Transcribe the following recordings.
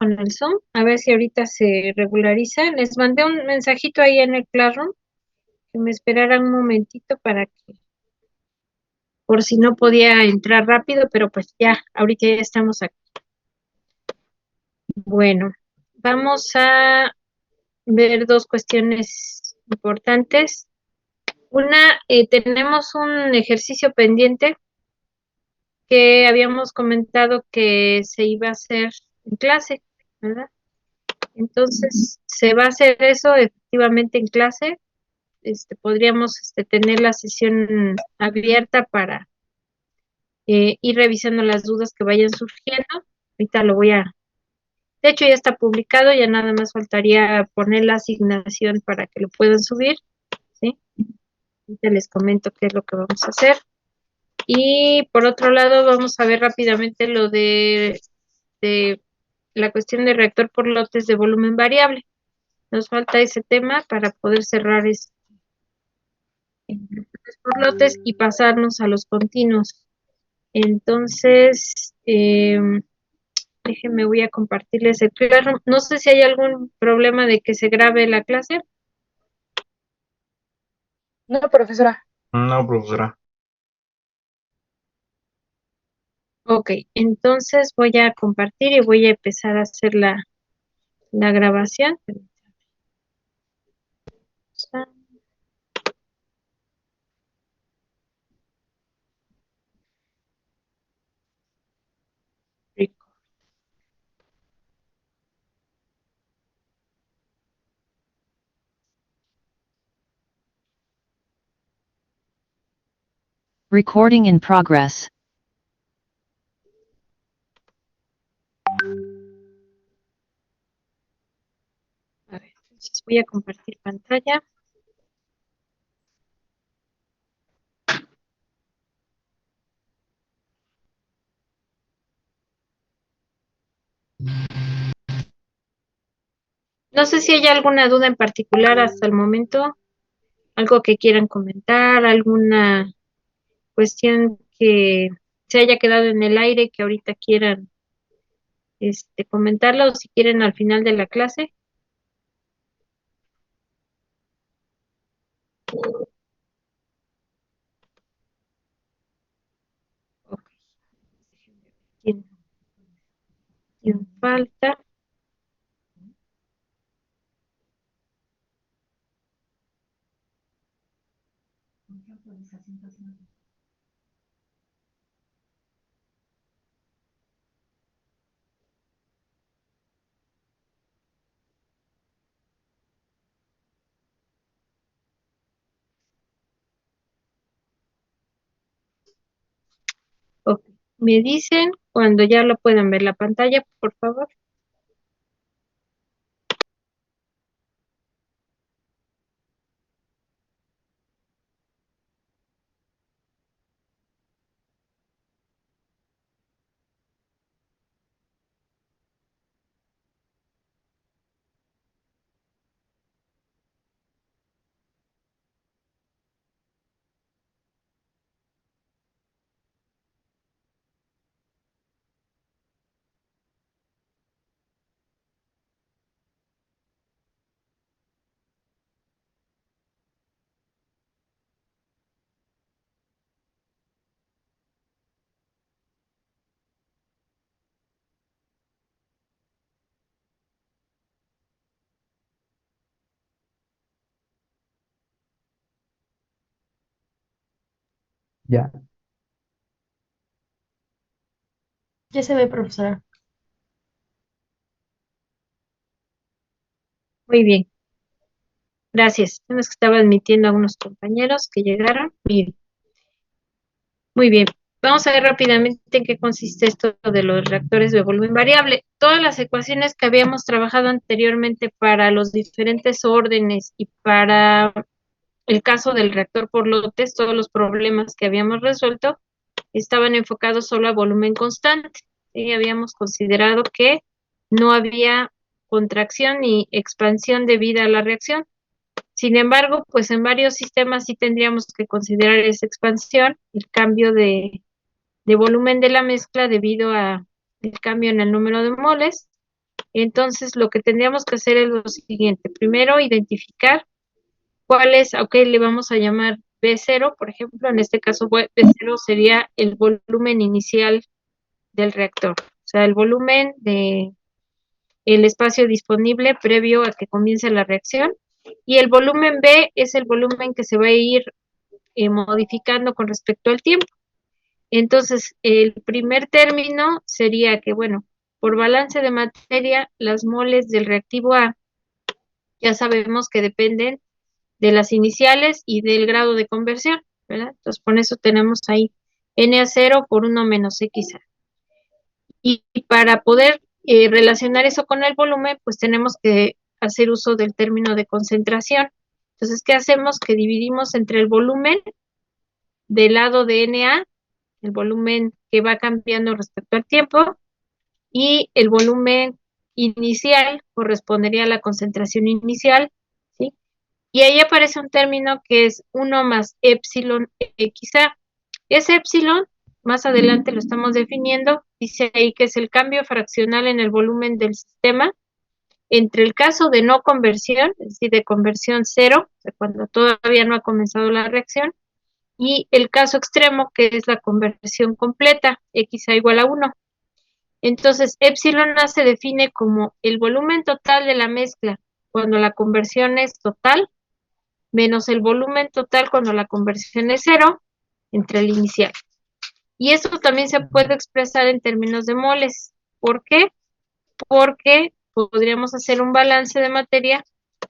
con el Zoom, a ver si ahorita se regulariza. Les mandé un mensajito ahí en el Classroom, que me esperaran un momentito para que, por si no podía entrar rápido, pero pues ya, ahorita ya estamos aquí. Bueno, vamos a ver dos cuestiones importantes. Una, tenemos un ejercicio pendiente que habíamos comentado que se iba a hacer en clase, ¿verdad? Entonces, se va a hacer eso efectivamente en clase. Podríamos tener la sesión abierta para ir revisando las dudas que vayan surgiendo. Ahorita lo voy a, de hecho ya está publicado, ya nada más faltaría poner la asignación para que lo puedan subir, ¿sí? Ahorita les comento qué es lo que vamos a hacer. Y por otro lado, vamos a ver rápidamente lo de la cuestión de reactor por lotes de volumen variable. Nos falta ese tema para poder cerrar por lotes y pasarnos a los continuos. Entonces, déjenme, voy a compartirles el Classroom. No sé si hay algún problema de que se grabe la clase. No, profesora. No, profesora. Ok, entonces voy a compartir y voy a empezar a hacer la grabación. Recording in progress. A ver, entonces voy a compartir pantalla. No sé si hay alguna duda en particular hasta el momento, algo que quieran comentar, alguna cuestión que se haya quedado en el aire que ahorita quieran comentarla o si quieren al final de la clase. Ok, ¿quién, quién falta? Ok, me dicen cuando ya lo puedan ver la pantalla, por favor. Ya. Ya se ve, profesora. Muy bien, gracias. Es que estaba admitiendo a unos compañeros que llegaron. Bien, muy bien. Vamos a ver rápidamente en qué consiste esto de los reactores de volumen variable. Todas las ecuaciones que habíamos trabajado anteriormente para los diferentes órdenes y para el caso del reactor por lotes, todos los problemas que habíamos resuelto estaban enfocados solo a volumen constante. Y habíamos considerado que no había contracción ni expansión debida a la reacción. Sin embargo, pues en varios sistemas sí tendríamos que considerar esa expansión, el cambio de volumen de la mezcla debido a el cambio en el número de moles. Entonces, lo que tendríamos que hacer es lo siguiente. Primero, identificar cuál es, ok, le vamos a llamar B0, por ejemplo, en este caso B0 sería el volumen inicial del reactor, o sea, el volumen de el espacio disponible previo a que comience la reacción, y el volumen B es el volumen que se va a ir modificando con respecto al tiempo. Entonces, el primer término sería que, bueno, por balance de materia, las moles del reactivo A ya sabemos que dependen de las iniciales y del grado de conversión, ¿verdad? Entonces, con eso tenemos ahí Na0 por 1 menos Xa. Y para poder relacionar eso con el volumen, pues tenemos que hacer uso del término de concentración. Entonces, ¿qué hacemos? Que dividimos entre el volumen del lado de Na, el volumen que va cambiando respecto al tiempo, y el volumen inicial correspondería a la concentración inicial, ¿sí? Y ahí aparece un término que es 1 más epsilon XA. Ese epsilon, más adelante lo estamos definiendo, dice ahí que es el cambio fraccional en el volumen del sistema entre el caso de no conversión, es decir, de conversión cero, o sea, cuando todavía no ha comenzado la reacción, y el caso extremo, que es la conversión completa, XA igual a 1. Entonces, epsilon A se define como el volumen total de la mezcla cuando la conversión es total, menos el volumen total cuando la conversión es cero, entre el inicial. Y esto también se puede expresar en términos de moles. ¿Por qué? Porque podríamos hacer un balance de materia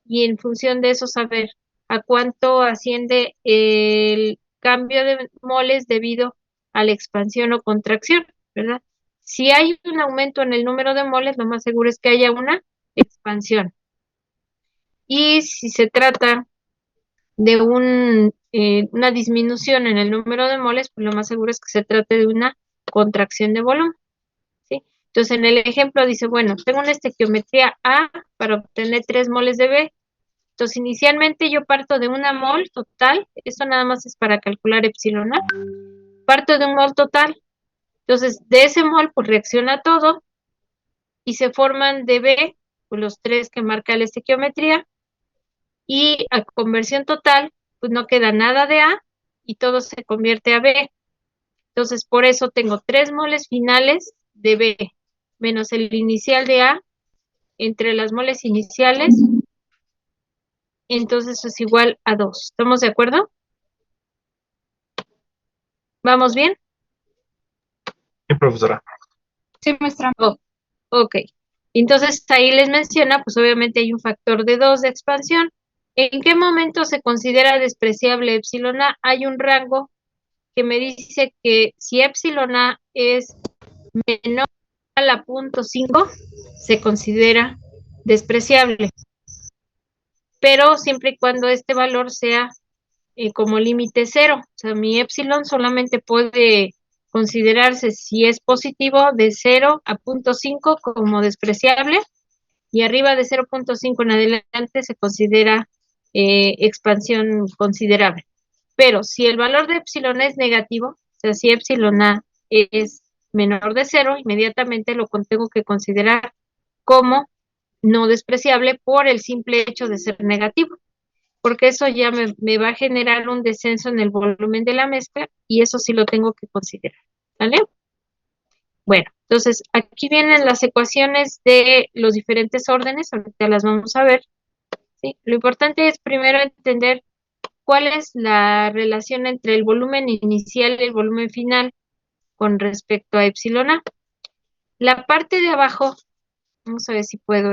y en función de eso saber a cuánto asciende el cambio de moles debido a la expansión o contracción, ¿verdad? Si hay un aumento en el número de moles, lo más seguro es que haya una expansión. Y si se trata de una disminución en el número de moles, pues lo más seguro es que se trate de una contracción de volumen, ¿sí? Entonces, en el ejemplo dice, bueno, tengo una estequiometría A para obtener 3 moles de B. Entonces, inicialmente yo parto de una mol total, esto nada más es para calcular epsilon A, parto de un mol total. Entonces, de ese mol, pues reacciona todo y se forman de B, pues los 3 que marca la estequiometría, y a conversión total, pues no queda nada de A y todo se convierte a B. Entonces, por eso tengo 3 moles finales de B menos el inicial de A entre las moles iniciales, entonces es igual a 2. ¿Estamos de acuerdo? ¿Vamos bien? Sí, profesora. Sí, maestra. Oh, ok. Entonces ahí les menciona, pues obviamente hay un factor de 2 de expansión. ¿En qué momento se considera despreciable epsilon A? Hay un rango que me dice que si epsilon A es menor a la 0.5, se considera despreciable, pero siempre y cuando este valor sea como límite cero. O sea, mi epsilon solamente puede considerarse si es positivo de 0 a 0.5 como despreciable, y arriba de 0.5 en adelante se considera expansión considerable. Pero si el valor de epsilon es negativo, o sea, si epsilon A es menor de 0, inmediatamente lo tengo que considerar como no despreciable por el simple hecho de ser negativo, porque eso ya me va a generar un descenso en el volumen de la mezcla y eso sí lo tengo que considerar, ¿vale? Bueno, entonces aquí vienen las ecuaciones de los diferentes órdenes, ahorita las vamos a ver, ¿sí? Lo importante es primero entender cuál es la relación entre el volumen inicial y el volumen final con respecto a epsilon A. La parte de abajo, vamos a ver si puedo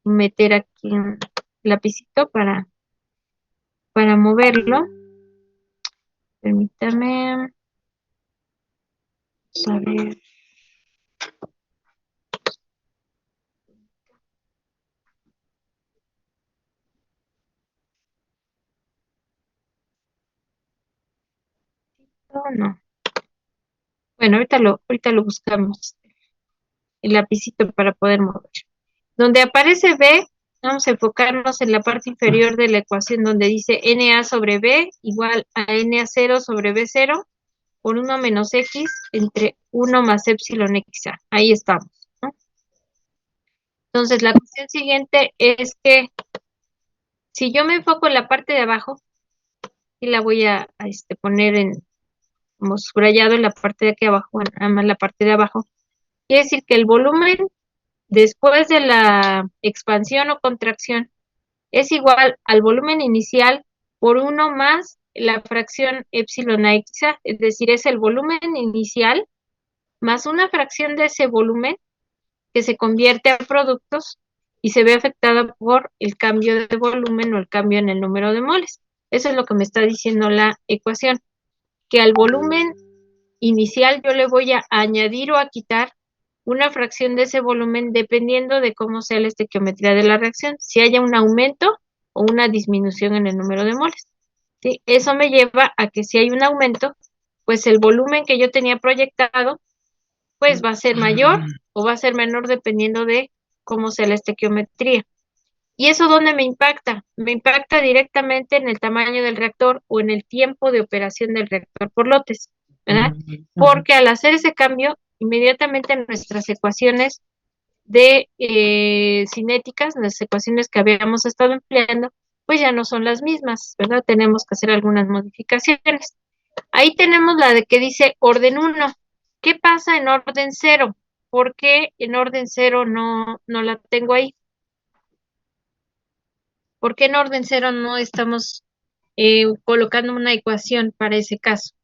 meter aquí un lapicito para moverlo. Permítame, vamos a ver. Oh, no. Bueno, ahorita lo buscamos, el lapicito para poder mover. Donde aparece B, vamos a enfocarnos en la parte inferior de la ecuación donde dice Na sobre B igual a Na0 sobre B0 por 1 menos X entre 1 más epsilon XA. Ahí estamos, ¿no? Entonces, la cuestión siguiente es que si yo me enfoco en la parte de abajo, y la voy a poner como subrayado en la parte de aquí abajo, bueno, nada más la parte de abajo, quiere decir que el volumen después de la expansión o contracción es igual al volumen inicial por 1 más la fracción epsilon a x a, es decir, es el volumen inicial más una fracción de ese volumen que se convierte a productos y se ve afectada por el cambio de volumen o el cambio en el número de moles. Eso es lo que me está diciendo la ecuación, que al volumen inicial yo le voy a añadir o a quitar una fracción de ese volumen dependiendo de cómo sea la estequiometría de la reacción, si haya un aumento o una disminución en el número de moles. ¿Sí? Eso me lleva a que si hay un aumento, pues el volumen que yo tenía proyectado, pues va a ser mayor o va a ser menor dependiendo de cómo sea la estequiometría. ¿Y eso dónde me impacta? Me impacta directamente en el tamaño del reactor o en el tiempo de operación del reactor por lotes, ¿verdad? Porque al hacer ese cambio, inmediatamente nuestras ecuaciones de cinéticas, las ecuaciones que habíamos estado empleando, pues ya no son las mismas, ¿verdad? Tenemos que hacer algunas modificaciones. Ahí tenemos la de que dice orden 1. ¿Qué pasa en orden 0? ¿Por qué en orden 0 no la tengo ahí? ¿Por qué en orden 0 no estamos colocando una ecuación para ese caso?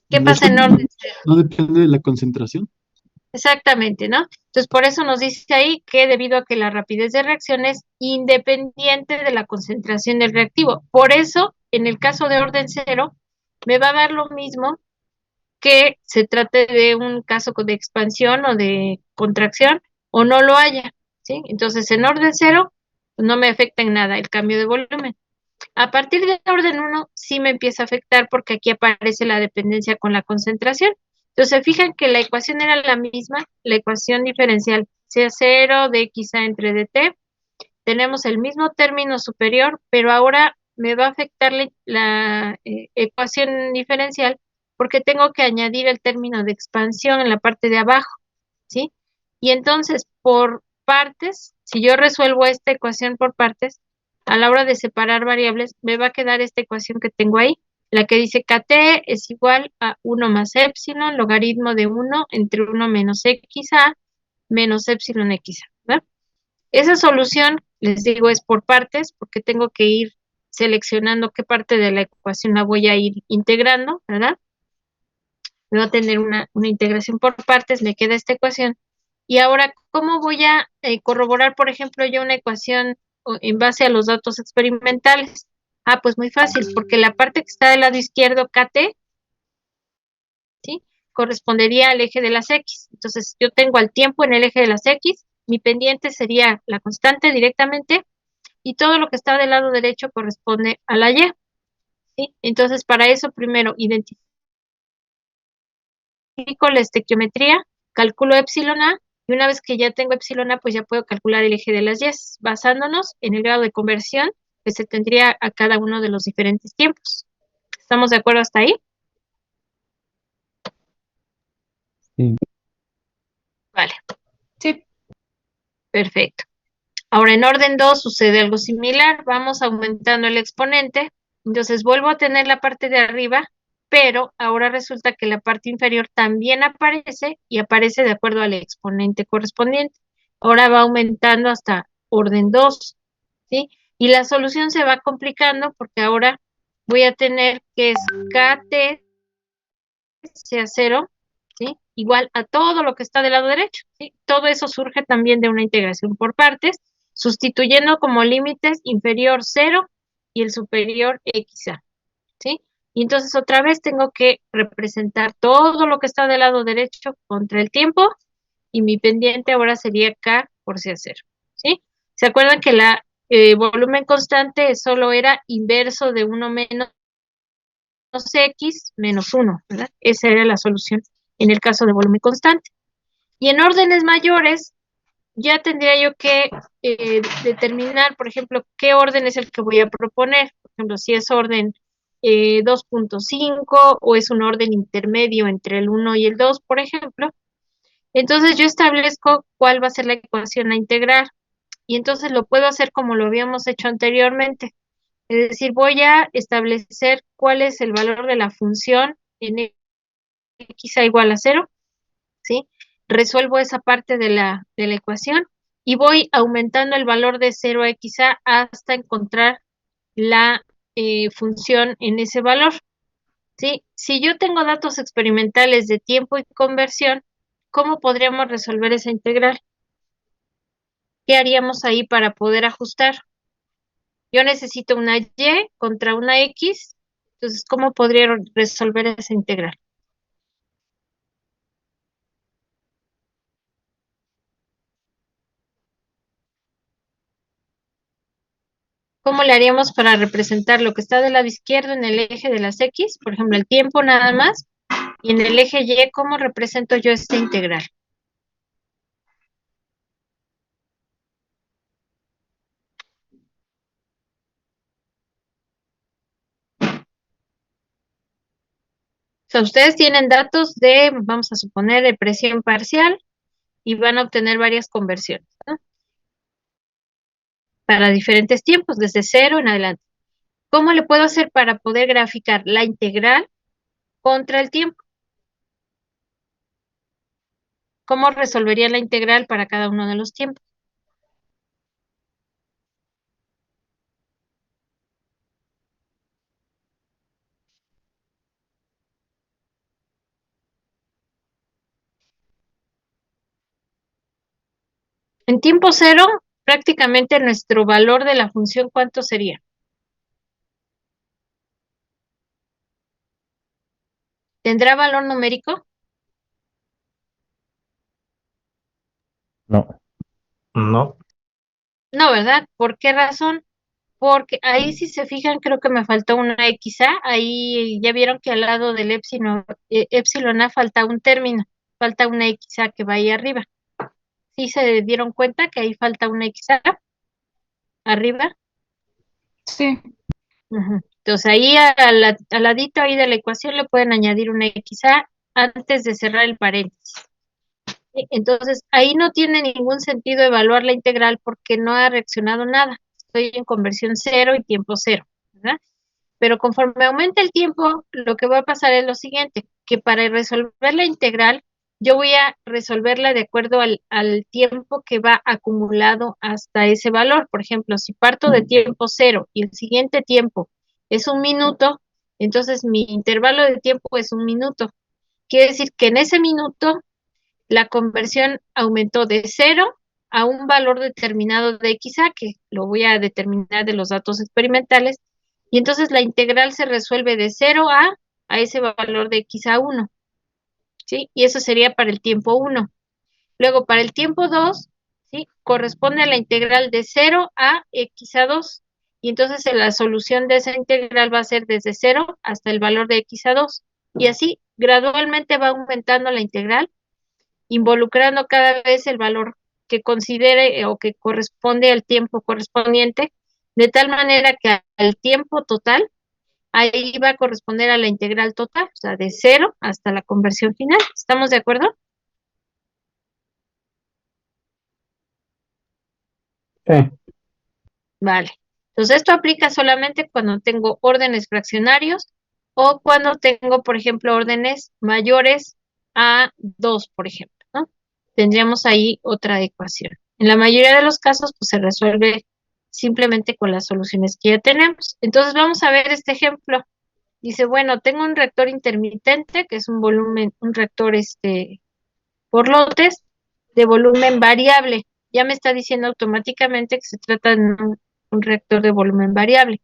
¿Qué No, pasa en orden 0? no depende de la concentración. Exactamente, ¿no? Entonces, por eso nos dice ahí que debido a que la rapidez de reacción es independiente de la concentración del reactivo. Por eso, en el caso de orden 0, me va a dar lo mismo que se trate de un caso de expansión o de contracción o no lo haya, ¿sí? Entonces, en orden 0, no me afecta en nada el cambio de volumen. A partir del orden 1 sí me empieza a afectar porque aquí aparece la dependencia con la concentración. Entonces, fijan que la ecuación era la misma, la ecuación diferencial C0 de XA entre DT. Tenemos el mismo término superior, pero ahora me va a afectar la ecuación diferencial porque tengo que añadir el término de expansión en la parte de abajo, ¿sí? Y entonces, por partes, si yo resuelvo esta ecuación por partes, a la hora de separar variables, me va a quedar esta ecuación que tengo ahí, la que dice KT es igual a 1 más epsilon, logaritmo de 1 entre 1 menos XA menos epsilon XA, ¿verdad? Esa solución, les digo, es por partes, porque tengo que ir seleccionando qué parte de la ecuación la voy a ir integrando, ¿verdad? Voy a tener una integración por partes, me queda esta ecuación. Y ahora, ¿cómo voy a corroborar, por ejemplo, yo una ecuación en base a los datos experimentales? Ah, pues muy fácil, porque la parte que está del lado izquierdo, KT, ¿sí? Correspondería al eje de las X. Entonces, yo tengo al tiempo en el eje de las X, mi pendiente sería la constante directamente, y todo lo que está del lado derecho corresponde a la Y, ¿sí? Entonces, para eso, primero, identifico la estequiometría, calculo epsilon A, y una vez que ya tengo epsilon A, pues ya puedo calcular el eje de las Y, basándonos en el grado de conversión que se tendría a cada uno de los diferentes tiempos. ¿Estamos de acuerdo hasta ahí? Sí. Vale, Sí. perfecto. Ahora en orden 2 sucede algo similar, vamos aumentando el exponente, entonces vuelvo a tener la parte de arriba, pero ahora resulta que la parte inferior también aparece y aparece de acuerdo al exponente correspondiente. Ahora va aumentando hasta orden 2, ¿sí? Y la solución se va complicando porque ahora voy a tener que es KT sea 0, ¿sí? Igual a todo lo que está del lado derecho, ¿sí? Todo eso surge también de una integración por partes, sustituyendo como límites inferior 0 y el superior XA, ¿sí? Y entonces otra vez tengo que representar todo lo que está del lado derecho contra el tiempo y mi pendiente ahora sería K por C0, ¿sí? ¿Se acuerdan que la volumen constante solo era inverso de 1 menos X menos 1, ¿verdad? Esa era la solución en el caso de volumen constante. Y en órdenes mayores, ya tendría yo que determinar, por ejemplo, qué orden es el que voy a proponer. Por ejemplo, si es orden 2.5 o es un orden intermedio entre el 1 y el 2, por ejemplo. Entonces yo establezco cuál va a ser la ecuación a integrar y entonces lo puedo hacer como lo habíamos hecho anteriormente. Es decir, voy a establecer cuál es el valor de la función en x a igual a 0, ¿sí? Resuelvo esa parte de la ecuación y voy aumentando el valor de 0 a xa hasta encontrar la función en ese valor, ¿sí? Si yo tengo datos experimentales de tiempo y conversión, ¿cómo podríamos resolver esa integral? ¿Qué haríamos ahí para poder ajustar? Yo necesito una y contra una x, entonces, ¿cómo podría resolver esa integral? ¿Cómo le haríamos para representar lo que está del lado izquierdo en el eje de las x, por ejemplo, el tiempo nada más, y en el eje y, ¿cómo represento yo esta integral? O sea, ustedes tienen datos de, vamos a suponer, de presión parcial y van a obtener varias conversiones, ¿no? Para diferentes tiempos, desde 0 en adelante. ¿Cómo le puedo hacer para poder graficar la integral contra el tiempo? ¿Cómo resolvería la integral para cada uno de los tiempos? En tiempo 0, prácticamente nuestro valor de la función, ¿cuánto sería? ¿Tendrá valor numérico? No. No. No, ¿verdad? ¿Por qué razón? Porque ahí si se fijan, creo que me faltó una XA, ahí ya vieron que al lado del epsilon A falta un término, falta una XA que va ahí arriba. ¿Sí se dieron cuenta que ahí falta una XA arriba? Sí. Ujú. Entonces ahí al ladito ahí de la ecuación le pueden añadir una XA antes de cerrar el paréntesis. Entonces ahí no tiene ningún sentido evaluar la integral porque no ha reaccionado nada. Estoy en conversión 0 y tiempo 0, ¿verdad? Pero conforme aumenta el tiempo, lo que va a pasar es lo siguiente, que para resolver la integral, yo voy a resolverla de acuerdo al tiempo que va acumulado hasta ese valor. Por ejemplo, si parto de tiempo 0 y el siguiente tiempo es 1 minuto, entonces mi intervalo de tiempo es 1 minuto. Quiere decir que en ese minuto la conversión aumentó de 0 a un valor determinado de XA, que lo voy a determinar de los datos experimentales, y entonces la integral se resuelve de 0 a ese valor de XA1, ¿sí? Y eso sería para el tiempo 1. Luego, para el tiempo 2, ¿sí? Corresponde a la integral de 0 a XA2, y entonces la solución de esa integral va a ser desde 0 hasta el valor de XA2, y así gradualmente va aumentando la integral involucrando cada vez el valor que considere o que corresponde al tiempo correspondiente, de tal manera que al tiempo total, ahí va a corresponder a la integral total, o sea, de 0 hasta la conversión final. ¿Estamos de acuerdo? Sí. Vale. Entonces, esto aplica solamente cuando tengo órdenes fraccionarios o cuando tengo, por ejemplo, órdenes mayores a 2, por ejemplo, ¿no? Tendríamos ahí otra ecuación. En la mayoría de los casos, pues se resuelve simplemente con las soluciones que ya tenemos. Entonces, vamos a ver este ejemplo. Dice, bueno, tengo un reactor intermitente, que es un volumen, un reactor por lotes de volumen variable. Ya me está diciendo automáticamente que se trata de un reactor de volumen variable.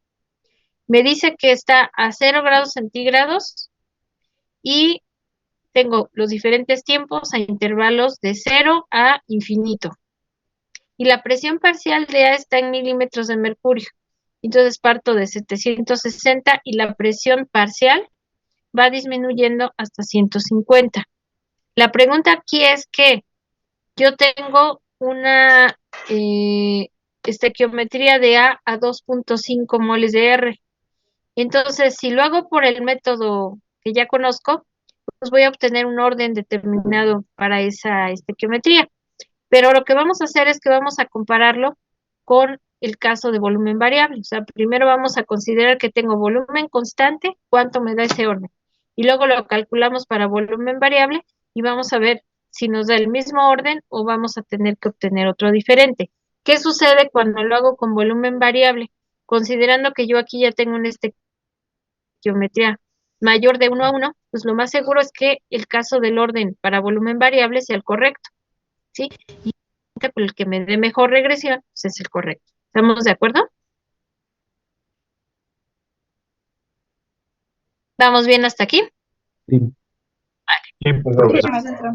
Me dice que está a 0 grados centígrados y tengo los diferentes tiempos a intervalos de 0 a infinito. Y la presión parcial de A está en milímetros de mercurio. Entonces parto de 760 y la presión parcial va disminuyendo hasta 150. La pregunta aquí es que yo tengo una estequiometría de A 2.5 moles de R. Entonces, si lo hago por el método que ya conozco, pues voy a obtener un orden determinado para esa estequiometría. Pero lo que vamos a hacer es que vamos a compararlo con el caso de volumen variable. O sea, primero vamos a considerar que tengo volumen constante, cuánto me da ese orden. Y luego lo calculamos para volumen variable y vamos a ver si nos da el mismo orden o vamos a tener que obtener otro diferente. ¿Qué sucede cuando lo hago con volumen variable? Considerando que yo aquí ya tengo una estequiometría mayor de 1 a 1, pues lo más seguro es que el caso del orden para volumen variable sea el correcto, ¿sí? Por el que me dé mejor regresión, pues es el correcto. ¿Estamos de acuerdo? ¿Vamos bien hasta aquí? Sí. Sí, profesor. Maestra.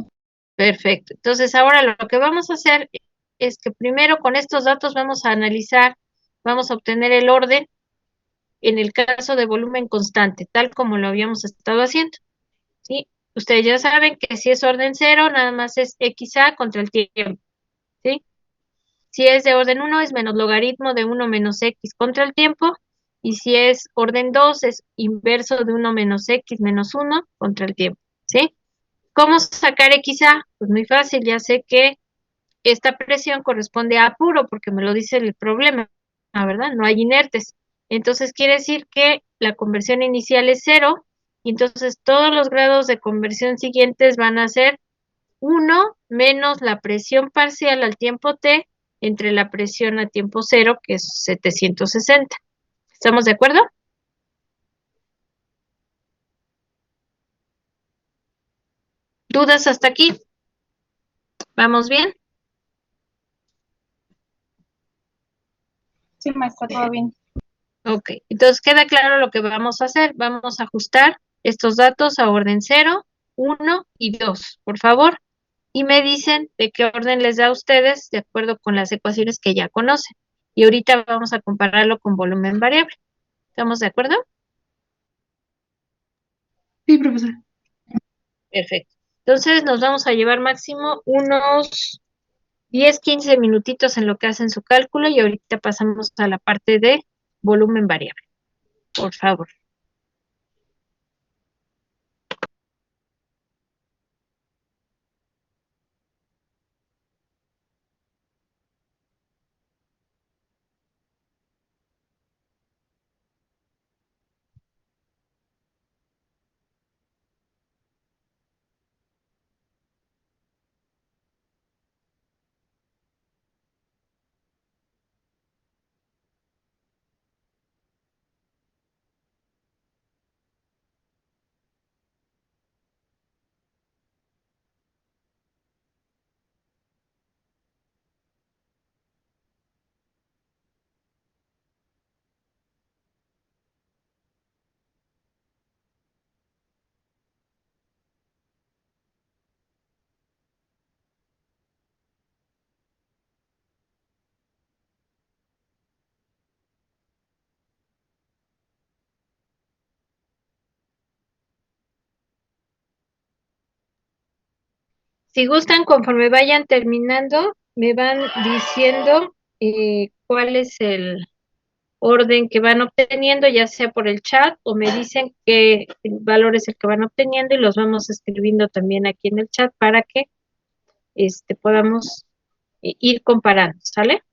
Perfecto. Entonces, ahora lo que vamos a hacer es que primero con estos datos vamos a analizar, vamos a obtener el orden en el caso de volumen constante, tal como lo habíamos estado haciendo, ¿sí? Ustedes ya saben que si es orden cero, nada más es XA contra el tiempo, ¿sí? Si es de orden 1 es menos logaritmo de 1 menos X contra el tiempo. Y si es orden 2 es inverso de 1 menos X menos 1 contra el tiempo, ¿sí? ¿Cómo sacar XA? Pues muy fácil, ya sé que esta presión corresponde a apuro porque me lo dice el problema, ¿verdad? No hay inertes. Entonces quiere decir que la conversión inicial es cero y entonces todos los grados de conversión siguientes van a ser 1 menos la presión parcial al tiempo t entre la presión a tiempo cero, que es 760. ¿Estamos de acuerdo? ¿Dudas hasta aquí? ¿Vamos bien? Sí, maestra, todo bien. Ok, entonces queda claro lo que vamos a hacer. Vamos a ajustar estos datos a orden cero, 1 y 2, por favor. Y me dicen de qué orden les da a ustedes de acuerdo con las ecuaciones que ya conocen. Y ahorita vamos a compararlo con volumen variable. ¿Estamos de acuerdo? Sí, profesor. Perfecto. Entonces nos vamos a llevar máximo unos 10, 15 minutitos en lo que hacen su cálculo y ahorita pasamos a la parte de volumen variable. Por favor. Si gustan, conforme vayan terminando, me van diciendo cuál es el orden que van obteniendo, ya sea por el chat o me dicen qué valor es el que van obteniendo y los vamos escribiendo también aquí en el chat para que podamos ir comparando, ¿sale?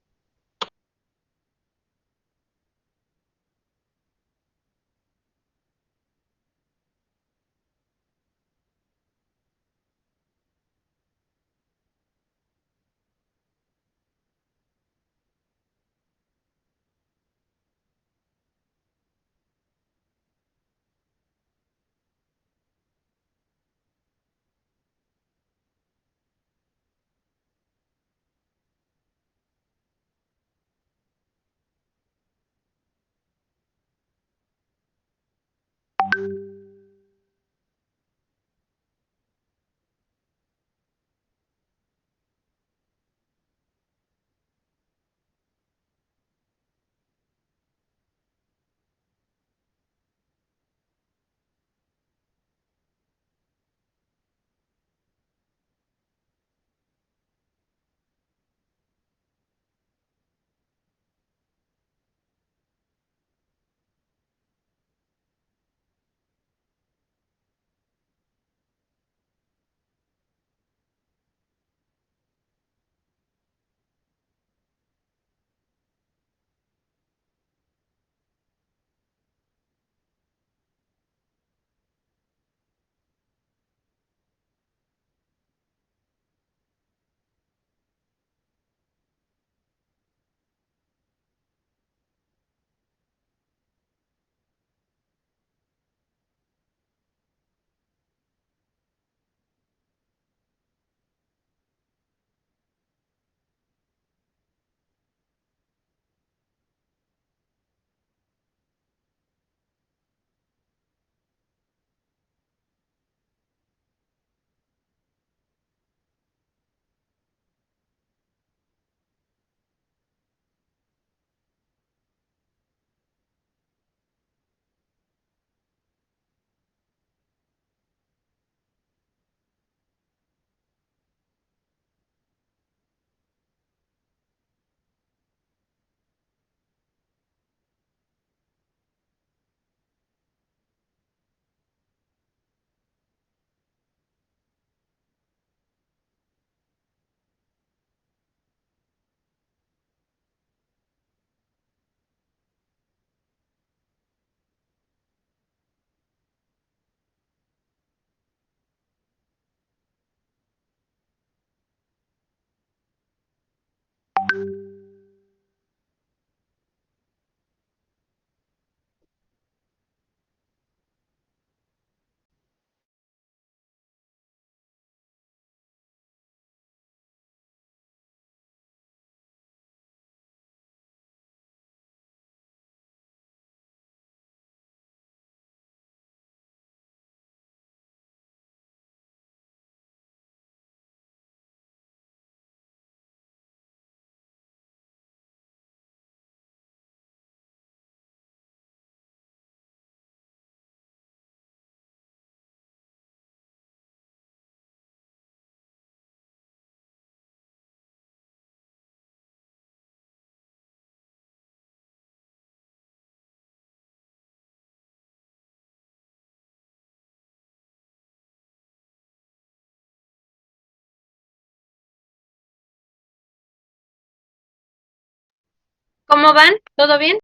¿Cómo van? ¿Todo bien?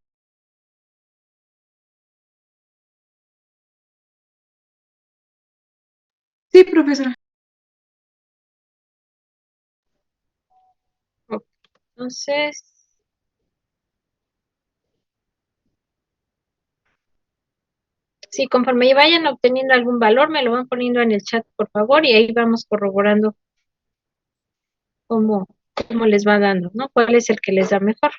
Sí, profesora. Ok, entonces, sí, conforme vayan obteniendo algún valor, me lo van poniendo en el chat, por favor, y ahí vamos corroborando cómo, cómo les va dando, ¿no? ¿Cuál es el que les da mejor?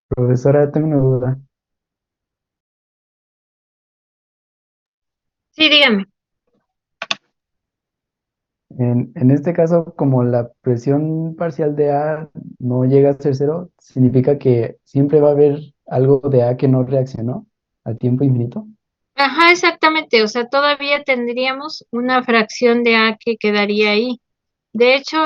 Profesora, tengo una duda. Sí, dígame. En este caso, como la presión parcial de A no llega a ser cero, ¿significa que siempre va a haber algo de A que no reaccionó al tiempo infinito? Ajá, exactamente. O sea, todavía tendríamos una fracción de A que quedaría ahí. De hecho,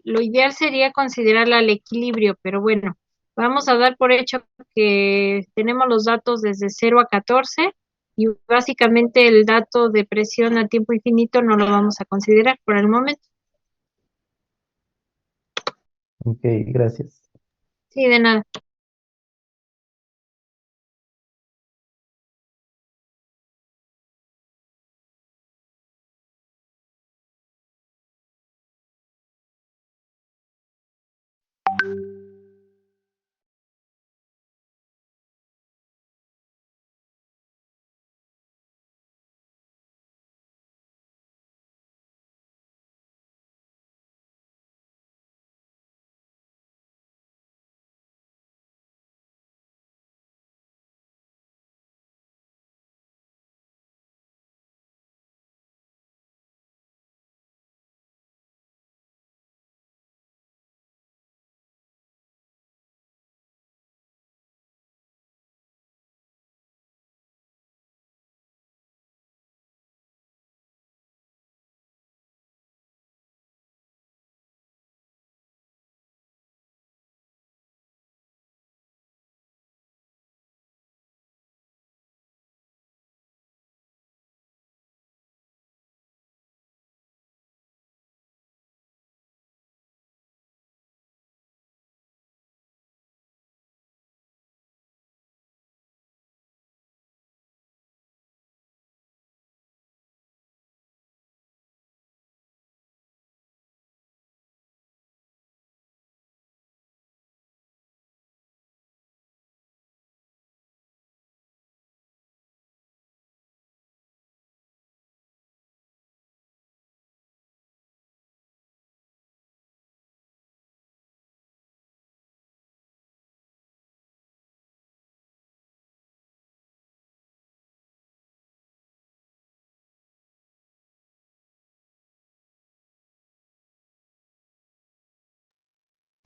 lo ideal sería considerarla al equilibrio, pero bueno, vamos a dar por hecho que tenemos los datos desde 0 a 14 y básicamente el dato de presión a tiempo infinito no lo vamos a considerar por el momento. Ok, gracias. Sí, de nada.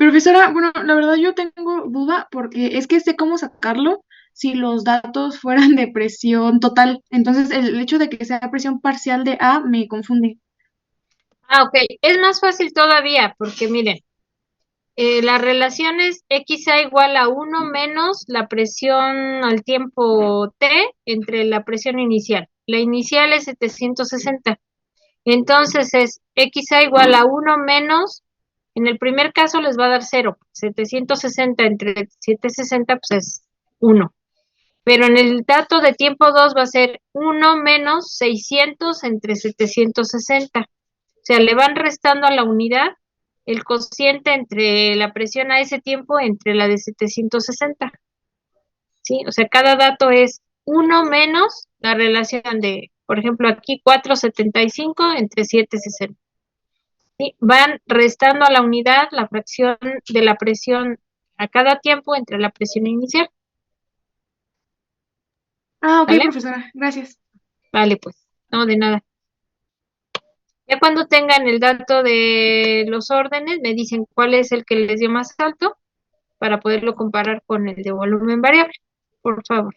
Profesora, bueno, la verdad yo tengo duda porque es que sé cómo sacarlo si los datos fueran de presión total. Entonces, el hecho de que sea presión parcial de A me confunde. Ah, ok. Es más fácil todavía, porque miren, la relación es XA igual a 1 menos la presión al tiempo T entre la presión inicial. La inicial es 760. Entonces es XA igual a 1 menos, en el primer caso les va a dar 0. 760 entre 760 pues es 1. Pero en el dato de tiempo 2 va a ser 1 menos 600 entre 760. O sea, le van restando a la unidad el cociente entre la presión a ese tiempo entre la de 760. ¿Sí? O sea, cada dato es 1 menos la relación de, por ejemplo, aquí 475 entre 760. ¿Sí? Van restando a la unidad la fracción de la presión a cada tiempo entre la presión inicial. Ah, ok, ¿Vale? profesora, gracias. Vale, pues, no, de nada. Ya cuando tengan el dato de los órdenes, me dicen cuál es el que les dio más alto para poderlo comparar con el de volumen variable, por favor.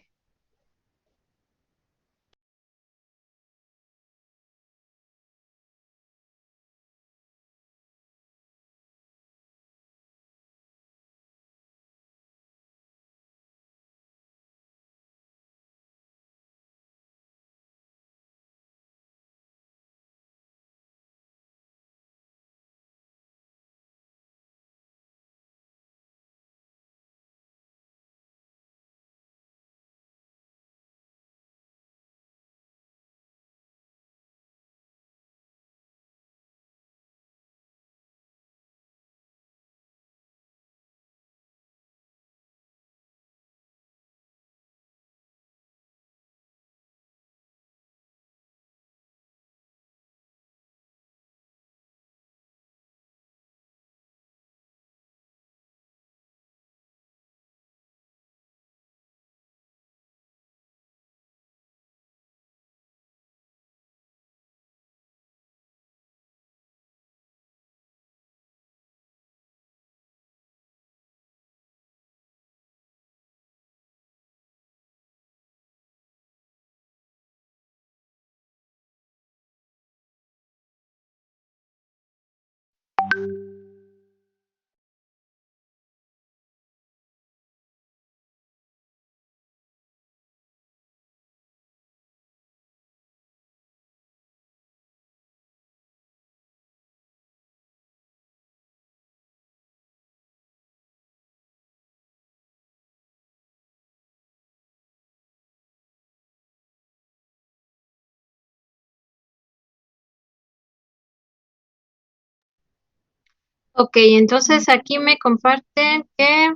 Ok, entonces aquí me comparten que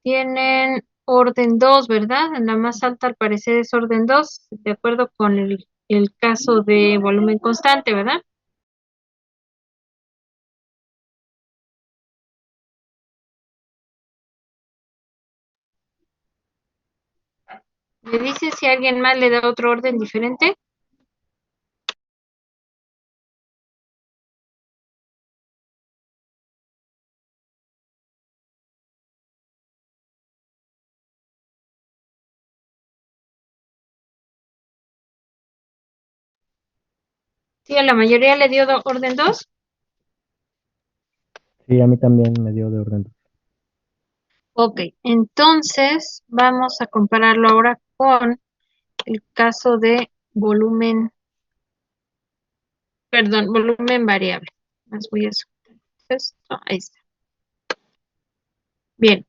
tienen orden 2, ¿verdad? En la más alta al parecer es orden 2, de acuerdo con el caso de volumen constante, ¿verdad? ¿Me dice si alguien más le da otro orden diferente? Sí, a la mayoría le dio orden 2. Sí, a mí también me dio de orden. Ok, entonces vamos a compararlo ahora con el caso de volumen, perdón, volumen variable. Más voy a subir esto, ahí está. Bien,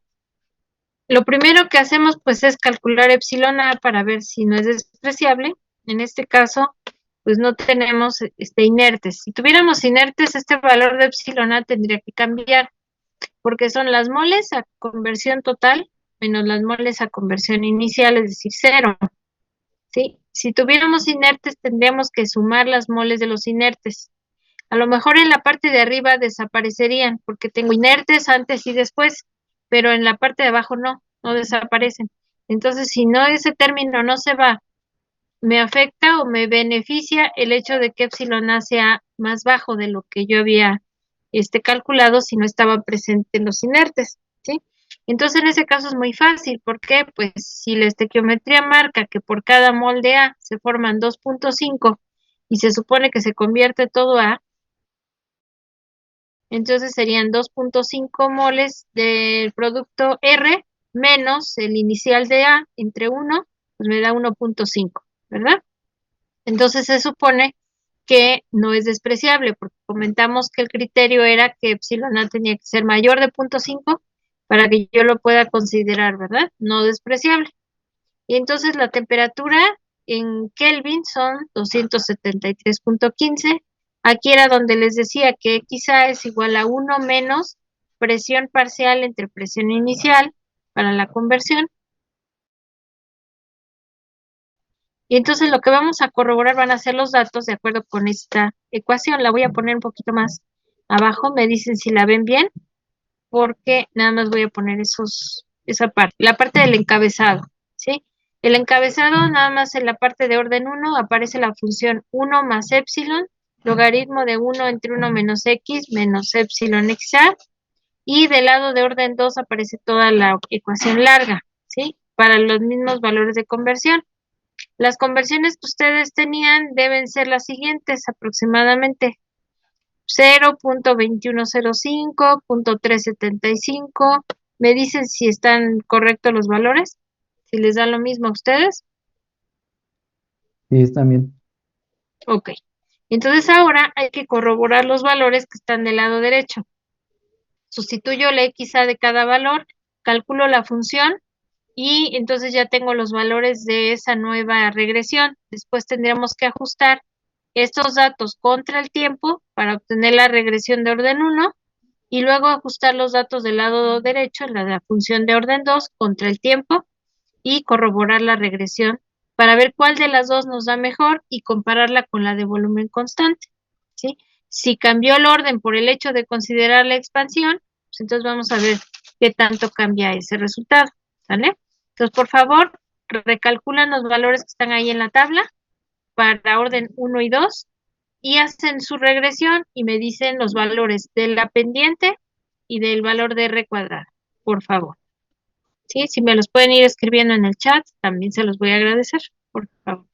lo primero que hacemos pues es calcular epsilon A para ver si no es despreciable. En este caso, pues no tenemos inertes. Si tuviéramos inertes, este valor de epsilon A tendría que cambiar, porque son las moles a conversión total menos las moles a conversión inicial, es decir, cero. ¿Sí? Si tuviéramos inertes, tendríamos que sumar las moles de los inertes. A lo mejor en la parte de arriba desaparecerían, porque tengo inertes antes y después, pero en la parte de abajo no desaparecen. Entonces, si no, ese término no se va, me afecta o me beneficia el hecho de que epsilon A sea más bajo de lo que yo había calculado si no estaban presentes los inertes, ¿sí? Entonces en ese caso es muy fácil, ¿por qué? Pues si la estequiometría marca que por cada mol de A se forman 2.5 y se supone que se convierte todo a, entonces serían 2.5 moles del producto R menos el inicial de A entre 1, pues me da 1.5, ¿verdad? Entonces se supone que no es despreciable, porque comentamos que el criterio era que epsilon A tenía que ser mayor de 0.5 para que yo lo pueda considerar, ¿verdad? No despreciable. Y entonces la temperatura en Kelvin son 273.15. Aquí era donde les decía que XA es igual a 1 menos presión parcial entre presión inicial para la conversión. Y entonces lo que vamos a corroborar van a ser los datos de acuerdo con esta ecuación. La voy a poner un poquito más abajo. Me dicen si la ven bien, porque nada más voy a poner esa parte, la parte del encabezado, ¿sí? El encabezado, nada más en la parte de orden 1, aparece la función 1 más epsilon, logaritmo de 1 entre 1 menos x menos epsilon xa, y del lado de orden 2 aparece toda la ecuación larga, ¿sí? Para los mismos valores de conversión. Las conversiones que ustedes tenían deben ser las siguientes aproximadamente. 0.2105, 0.375. ¿Me dicen si están correctos los valores? Si les da lo mismo a ustedes. Sí, está bien. Ok. Entonces ahora hay que corroborar los valores que están del lado derecho. Sustituyo la XA de cada valor, calculo la función y entonces ya tengo los valores de esa nueva regresión. Después tendríamos que ajustar estos datos contra el tiempo para obtener la regresión de orden 1 y luego ajustar los datos del lado derecho, la de la función de orden 2 contra el tiempo y corroborar la regresión para ver cuál de las dos nos da mejor y compararla con la de volumen constante, ¿sí? Si cambió el orden por el hecho de considerar la expansión, pues entonces vamos a ver qué tanto cambia ese resultado, ¿vale? Entonces, por favor, recalculan los valores que están ahí en la tabla para orden 1 y 2 y hacen su regresión y me dicen los valores de la pendiente y del valor de R cuadrado, por favor. Sí, si me los pueden ir escribiendo en el chat, también se los voy a agradecer, por favor.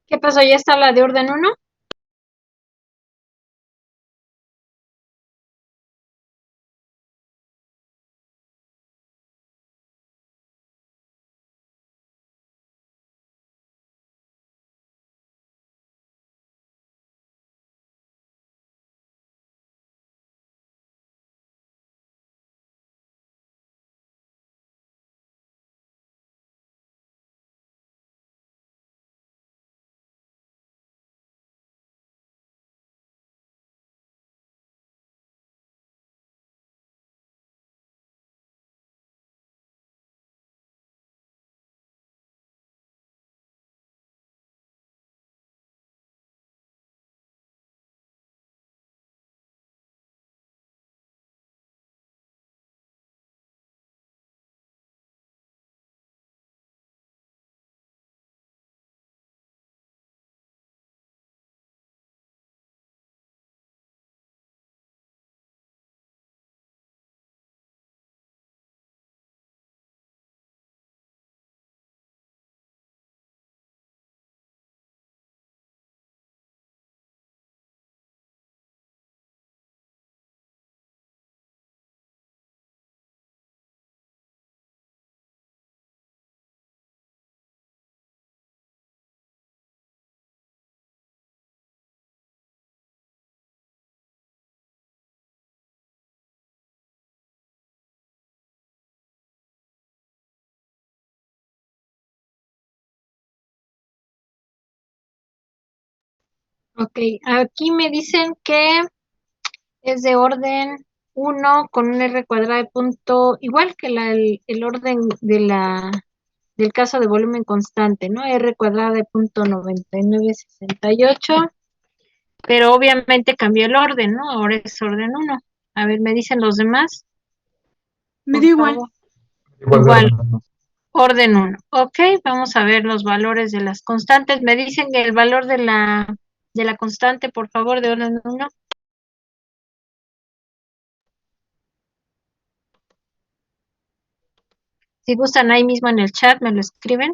¿Qué pasó? ¿Ya está la de orden 1? Ok, aquí me dicen que es de orden 1 con un R cuadrado de punto, igual que el orden del caso de volumen constante, ¿no? R cuadrado de punto 9968, pero obviamente cambió el orden, ¿no? Ahora es orden 1. A ver, me dicen los demás, Me por da igual. favor. Igual, orden 1. Ok, vamos a ver los valores de las constantes. Me dicen que el valor de la constante, por favor, de orden 1. Si gustan ahí mismo en el chat, me lo escriben.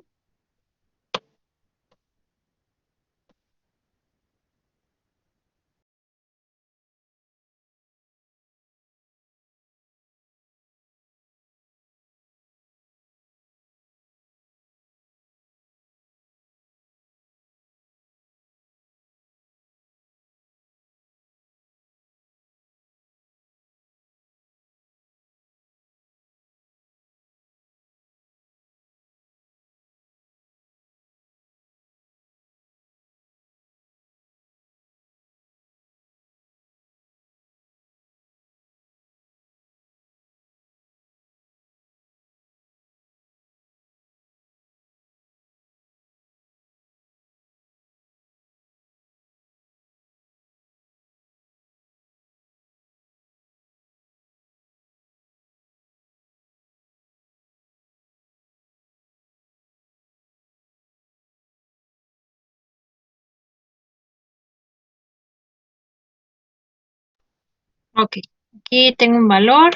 Ok, aquí tengo un valor.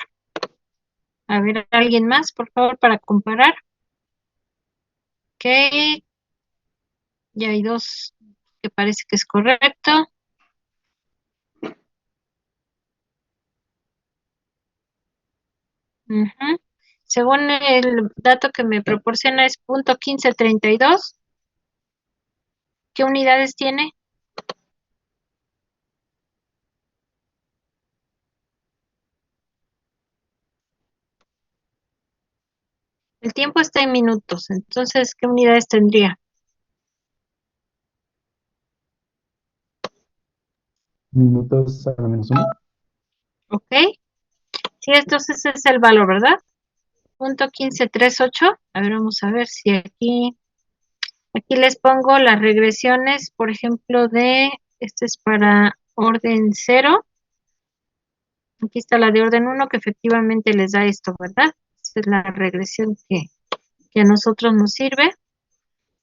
A ver, alguien más, por favor, para comparar. Ok, ya hay dos que parece que es correcto. Ujú. Según el dato que me proporciona es punto 1532. ¿Qué unidades tiene? El tiempo está en minutos, entonces, ¿qué unidades tendría? Minutos a lo menos 1. Ok, sí, entonces ese es el valor, ¿verdad? Punto 1538. A ver, vamos a ver si aquí les pongo las regresiones, por ejemplo, este es para orden 0. Aquí está la de orden 1 que efectivamente les da esto, ¿verdad? Esta es la regresión que a nosotros nos sirve.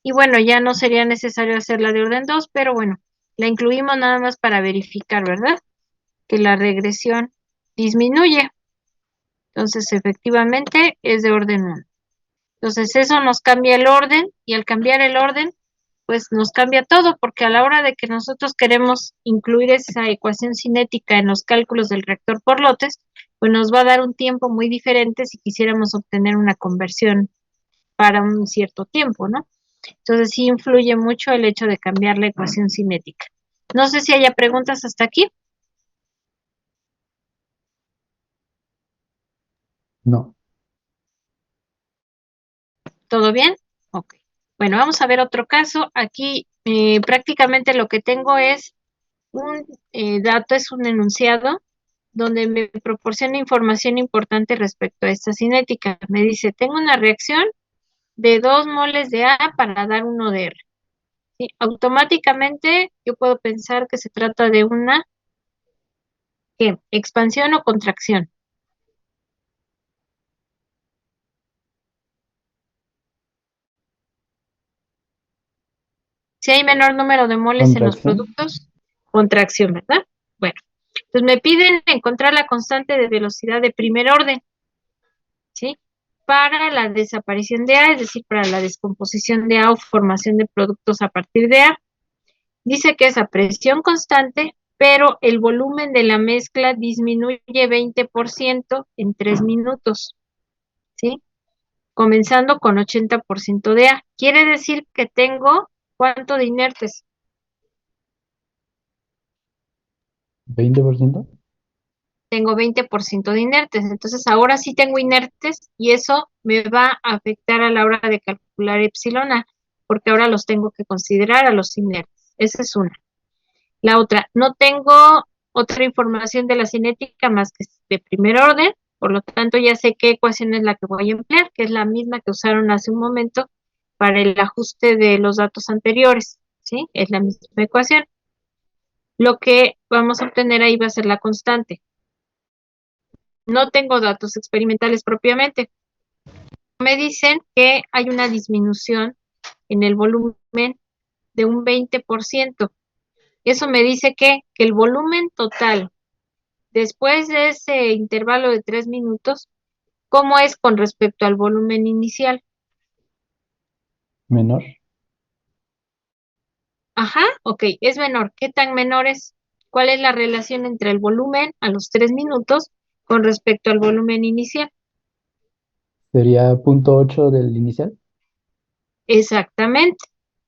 Y bueno, ya no sería necesario hacer la de orden 2, pero bueno, la incluimos nada más para verificar, ¿verdad? Que la regresión disminuye. Entonces, efectivamente, es de orden 1. Entonces, eso nos cambia el orden y al cambiar el orden, pues nos cambia todo, porque a la hora de que nosotros queremos incluir esa ecuación cinética en los cálculos del reactor por lotes, pues nos va a dar un tiempo muy diferente si quisiéramos obtener una conversión para un cierto tiempo, ¿no? Entonces sí influye mucho el hecho de cambiar la ecuación cinética. No sé si haya preguntas hasta aquí. No. ¿Todo bien? Ok. Bueno, vamos a ver otro caso. Aquí prácticamente lo que tengo es un dato, es un enunciado donde me proporciona información importante respecto a esta cinética. Me dice, tengo una reacción de 2 moles de A para dar 1 de R. ¿Sí? Automáticamente yo puedo pensar que se trata de una ¿qué? Expansión o contracción. Si hay menor número de moles en los Contracción. productos, contracción, ¿verdad? Bueno, entonces me piden encontrar la constante de velocidad de primer orden, ¿sí? Para la desaparición de A, es decir, para la descomposición de A o formación de productos a partir de A. Dice que es a presión constante, pero el volumen de la mezcla disminuye 20% en 3 minutos, ¿sí? Comenzando con 80% de A. Quiere decir que tengo, ¿cuánto de inertes? 20%. Tengo 20% de inertes. Entonces ahora sí tengo inertes y eso me va a afectar a la hora de calcular epsilon A, porque ahora los tengo que considerar a los inertes. Esa es una. La otra, no tengo otra información de la cinética más que de primer orden, por lo tanto ya sé qué ecuación es la que voy a emplear, que es la misma que usaron hace un momento para el ajuste de los datos anteriores, ¿sí? Es la misma ecuación. Lo que vamos a obtener ahí va a ser la constante. No tengo datos experimentales propiamente. Me dicen que hay una disminución en el volumen de un 20%. Eso me dice que el volumen total después de ese intervalo de 3 minutos, ¿cómo es con respecto al volumen inicial? Menor. Ajá, ok, es menor. ¿Qué tan menor es? ¿Cuál es la relación entre el volumen a los 3 minutos con respecto al volumen inicial? Sería 0.8 del inicial. Exactamente.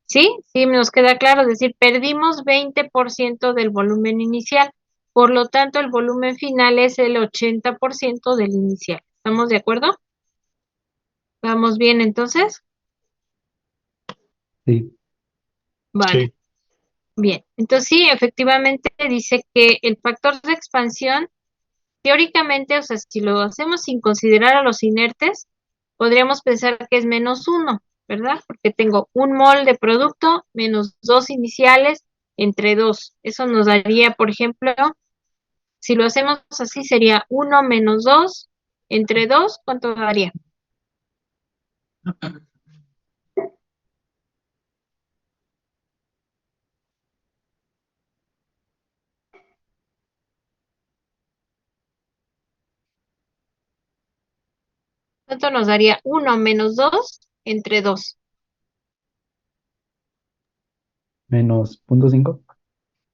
¿Sí? Sí, nos queda claro, es decir, perdimos 20% del volumen inicial. Por lo tanto, el volumen final es el 80% del inicial. ¿Estamos de acuerdo? ¿Vamos bien entonces? Sí. Vale. Sí. Bien, entonces sí, efectivamente dice que el factor de expansión, teóricamente, o sea, si lo hacemos sin considerar a los inertes, podríamos pensar que es -1, ¿verdad? Porque tengo un mol de producto menos 2 iniciales entre 2. Eso nos daría, por ejemplo, si lo hacemos así, sería 1 menos 2 entre 2, ¿cuánto daría? ¿Cuánto nos daría 1 menos 2 entre 2? Menos 0.5.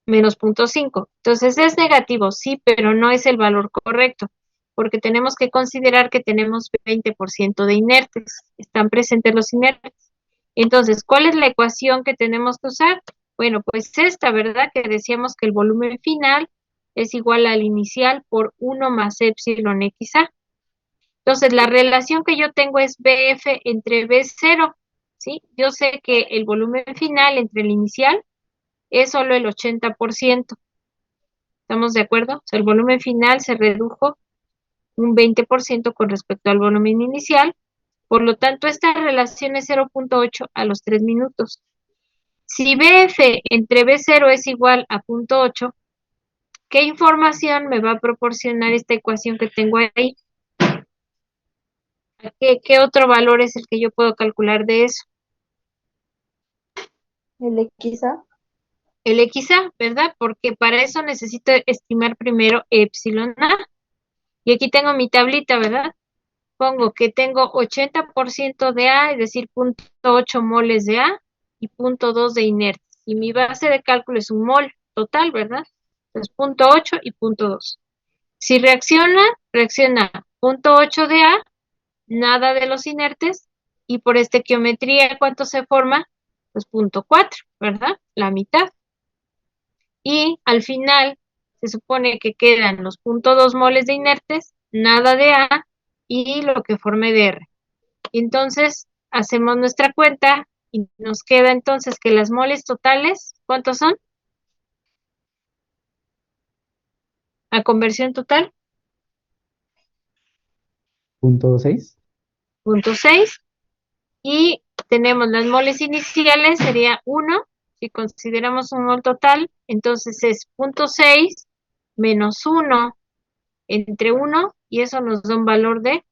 Menos 0.5. Entonces es negativo, sí, pero no es el valor correcto, porque tenemos que considerar que tenemos 20% de inertes, están presentes los inertes. Entonces, ¿cuál es la ecuación que tenemos que usar? Bueno, pues esta, ¿verdad? Que decíamos que el volumen final es igual al inicial por 1 más epsilon XA. Entonces, la relación que yo tengo es BF entre B0, ¿sí? Yo sé que el volumen final entre el inicial es solo el 80%. ¿Estamos de acuerdo? O sea, el volumen final se redujo un 20% con respecto al volumen inicial. Por lo tanto, esta relación es 0.8 a los 3 minutos. Si BF entre B0 es igual a 0.8, ¿qué información me va a proporcionar esta ecuación que tengo ahí? ¿Qué otro valor es el que yo puedo calcular de eso? El XA. El XA, ¿verdad? Porque para eso necesito estimar primero epsilon A. Y aquí tengo mi tablita, ¿verdad? Pongo que tengo 80% de A, es decir, 0.8 moles de A, y 0.2 de inertes. Y mi base de cálculo es un mol total, ¿verdad? Entonces 0.8 y 0.2. Si reacciona 0.8 de A, nada de los inertes, y por estequiometría, ¿cuánto se forma? Pues 0.4, ¿verdad? La mitad. Y al final se supone que quedan los 0.2 moles de inertes, nada de A, y lo que forme de R. Entonces, hacemos nuestra cuenta y nos queda entonces que las moles totales, ¿cuántos son? A conversión total, Punto 6. 0.6. Y tenemos las moles iniciales, sería 1. Si consideramos un mol total, entonces es 0.6 menos 1 entre 1, y eso nos da un valor de,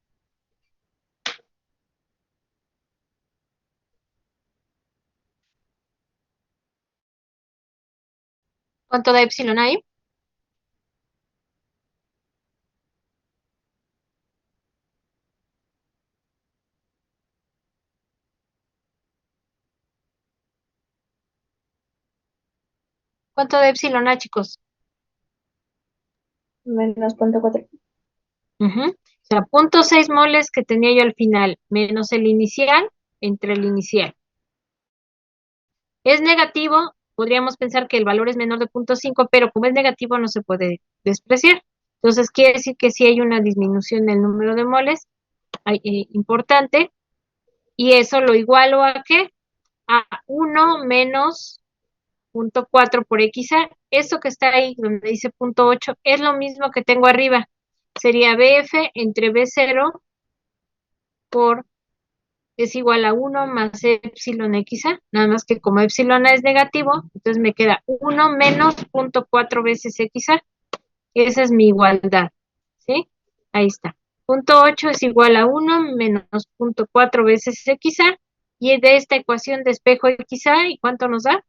¿cuánto da epsilon ahí? ¿Cuánto da epsilon A, chicos? Menos 0.4. Ujú. O sea, 0.6 moles que tenía yo al final, menos el inicial, entre el inicial. Es negativo, podríamos pensar que el valor es menor de 0.5, pero como es negativo no se puede despreciar. Entonces quiere decir que sí hay una disminución del número de moles importante, y eso lo igualo a ¿qué? A 1 menos 0.4 por XA. Eso que está ahí donde dice 0.8 es lo mismo que tengo arriba. Sería BF entre B0 por es igual a 1 más epsilon XA, nada más que como epsilon A es negativo, entonces me queda 1 menos 0.4 veces XA. Esa es mi igualdad, ¿sí? Ahí está. 0.8 es igual a 1 menos 0.4 veces XA, y de esta ecuación despejo XA, ¿y cuánto nos da?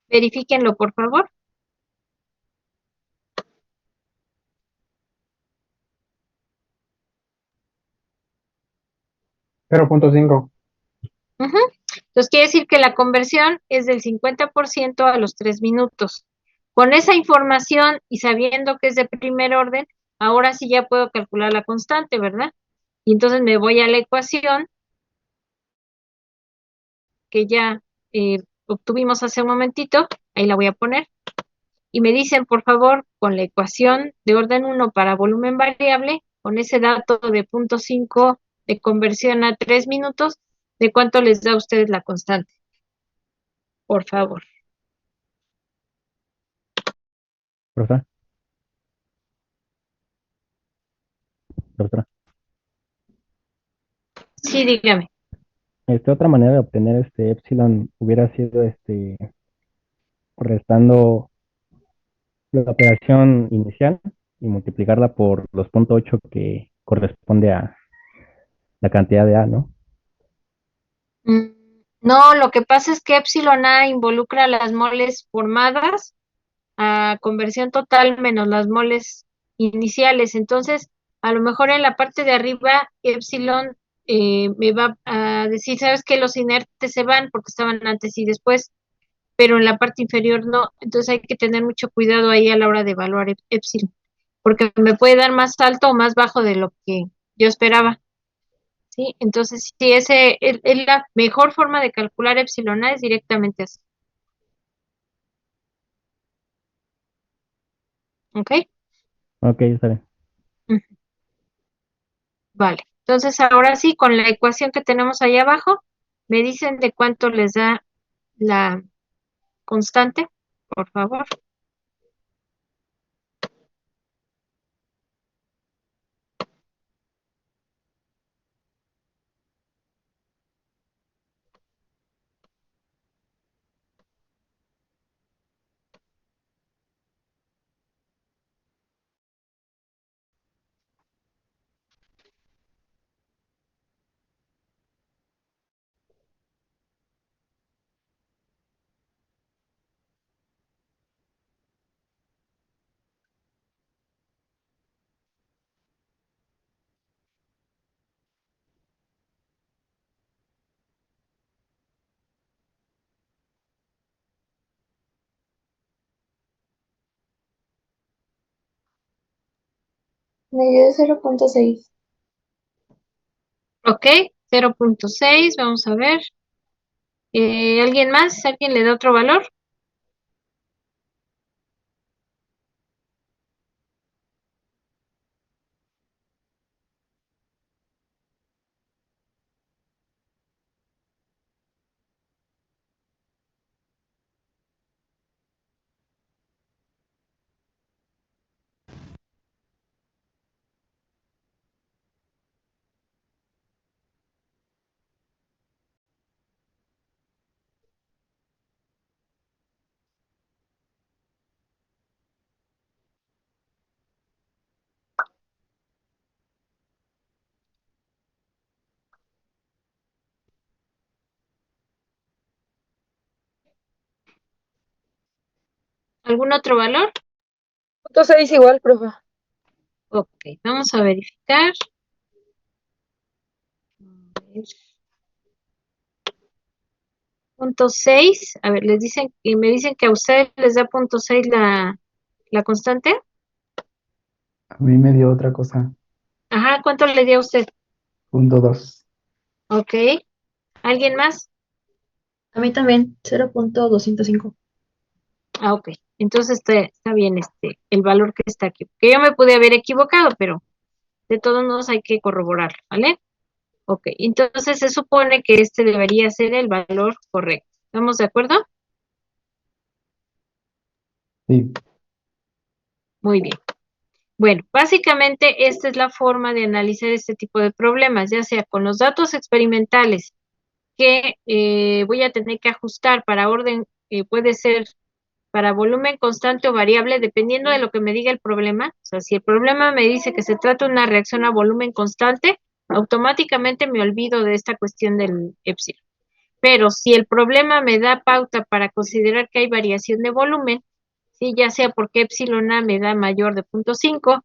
Verifíquenlo, por favor. 0.5. Ujú. Entonces quiere decir que la conversión es del 50% a los 3 minutos. Con esa información y sabiendo que es de primer orden, ahora sí ya puedo calcular la constante, ¿verdad? Y entonces me voy a la ecuación que ya obtuvimos hace un momentito, ahí la voy a poner, y me dicen, por favor, con la ecuación de orden 1 para volumen variable, con ese dato de 0.5 de conversión a 3 minutos, ¿de cuánto les da a ustedes la constante? Por favor. Profesora, profesora. Sí, dígame. Otra manera de obtener este epsilon hubiera sido restando la operación inicial y multiplicarla por los 0.8 que corresponde a la cantidad de A, ¿no? Mm, No, lo que pasa es que epsilon A involucra las moles formadas a conversión total menos las moles iniciales. Entonces, a lo mejor en la parte de arriba, epsilon me va a decir, ¿sabes qué? Los inertes se van porque estaban antes y después, pero en la parte inferior no. Entonces hay que tener mucho cuidado ahí a la hora de evaluar epsilon, porque me puede dar más alto o más bajo de lo que yo esperaba. ¿Sí? Entonces, sí, la mejor forma de calcular epsilon A es directamente así. ¿Ok? Ok, está bien. Mm, Vale. Entonces, ahora sí, con la ecuación que tenemos ahí abajo, me dicen de cuánto les da la constante, por favor. Me dio 0.6. Ok, 0.6, vamos a ver. ¿Alguien más? ¿Alguien le da otro valor? ¿Algún otro valor? 0.6 igual, profe. Ok, vamos a verificar. A ver. Punto 6, a ver, les dicen, y me dicen que a ustedes les da punto 6 la constante. A mí me dio otra cosa, Ajá, ¿cuánto le dio a usted? .2. Ok, ¿alguien más? A mí también, 0.205. Ah, ok, entonces está bien el valor que está aquí. Que yo me pude haber equivocado, pero de todos modos hay que corroborarlo, ¿vale? Ok, entonces se supone que este debería ser el valor correcto. ¿Estamos de acuerdo? Sí, Muy bien. Bueno, básicamente esta es la forma de analizar este tipo de problemas, ya sea con los datos experimentales que voy a tener que ajustar para orden, puede ser para volumen constante o variable, dependiendo de lo que me diga el problema. O sea, si el problema me dice que se trata de una reacción a volumen constante, automáticamente me olvido de esta cuestión del epsilon. Pero si el problema me da pauta para considerar que hay variación de volumen, ¿sí? Ya sea porque epsilon A me da mayor de 0.5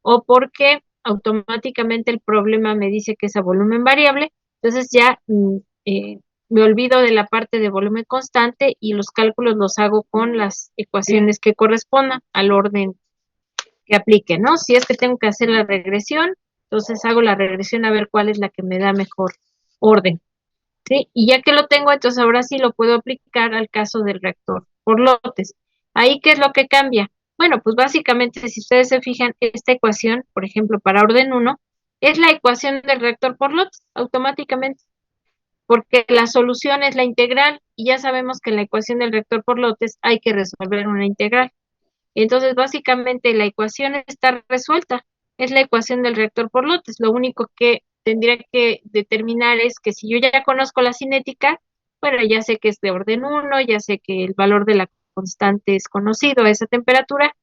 o porque automáticamente el problema me dice que es a volumen variable, entonces ya me olvido de la parte de volumen constante y los cálculos los hago con las ecuaciones que correspondan al orden que aplique, ¿no? Si es que tengo que hacer la regresión, entonces hago la regresión a ver cuál es la que me da mejor orden. ¿Sí? Y ya que lo tengo, entonces ahora sí lo puedo aplicar al caso del reactor por lotes. Ahí, ¿qué es lo que cambia? Bueno, pues básicamente, si ustedes se fijan, esta ecuación, por ejemplo, para orden uno es la ecuación del reactor por lotes, automáticamente, porque la solución es la integral, y ya sabemos que en la ecuación del reactor por lotes hay que resolver una integral. Entonces, básicamente, la ecuación está resuelta. Es la ecuación del reactor por lotes. Lo único que tendría que determinar es que si yo ya conozco la cinética, bueno, ya sé que es de orden uno, ya sé que el valor de la constante es conocido a esa temperatura.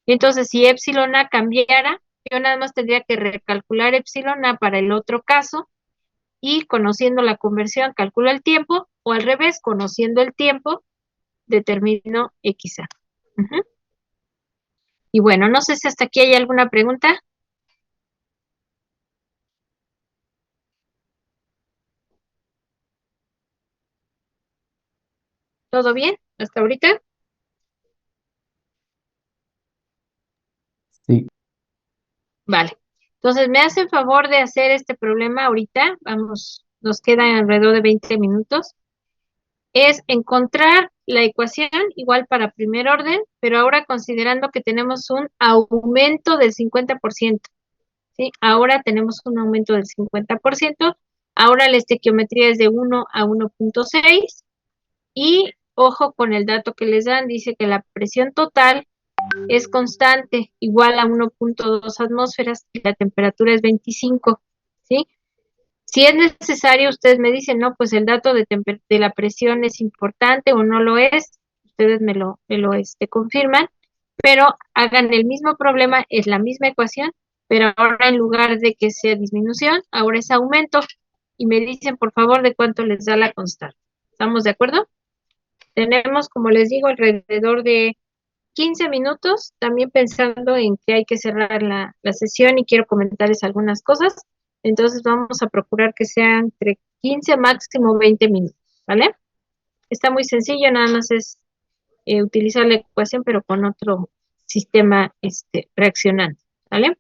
Y entonces, si epsilon A cambiara, yo nada más tendría que recalcular epsilon A para el otro caso y conociendo la conversión, calculo el tiempo, o al revés, conociendo el tiempo, determino XA. Ujú. Y bueno, no sé si hasta aquí hay alguna pregunta. ¿Todo bien hasta ahorita? sí, Vale. Entonces, me hacen favor de hacer este problema ahorita. Vamos, nos quedan alrededor de 20 minutos. Es encontrar la ecuación igual para primer orden, pero ahora considerando que tenemos un aumento del 50%. ¿Sí? Ahora tenemos un aumento del 50%. Ahora la estequiometría es de 1 a 1.6. Y ojo con el dato que les dan, dice que la presión total es constante, igual a 1.2 atmósferas y la temperatura es 25, ¿sí? Si es necesario, ustedes me dicen, no, pues el dato de la presión es importante o no lo es, ustedes me lo confirman, pero hagan el mismo problema, es la misma ecuación, pero ahora en lugar de que sea disminución, ahora es aumento, y me dicen, por favor, de cuánto les da la constante. ¿Estamos de acuerdo? Tenemos, como les digo, alrededor de 15 minutos, también pensando en que hay que cerrar la sesión y quiero comentarles algunas cosas. Entonces vamos a procurar que sean entre 15 máximo 20 minutos, ¿vale? Está muy sencillo, nada más es utilizar la ecuación, pero con otro sistema reaccionante, ¿vale?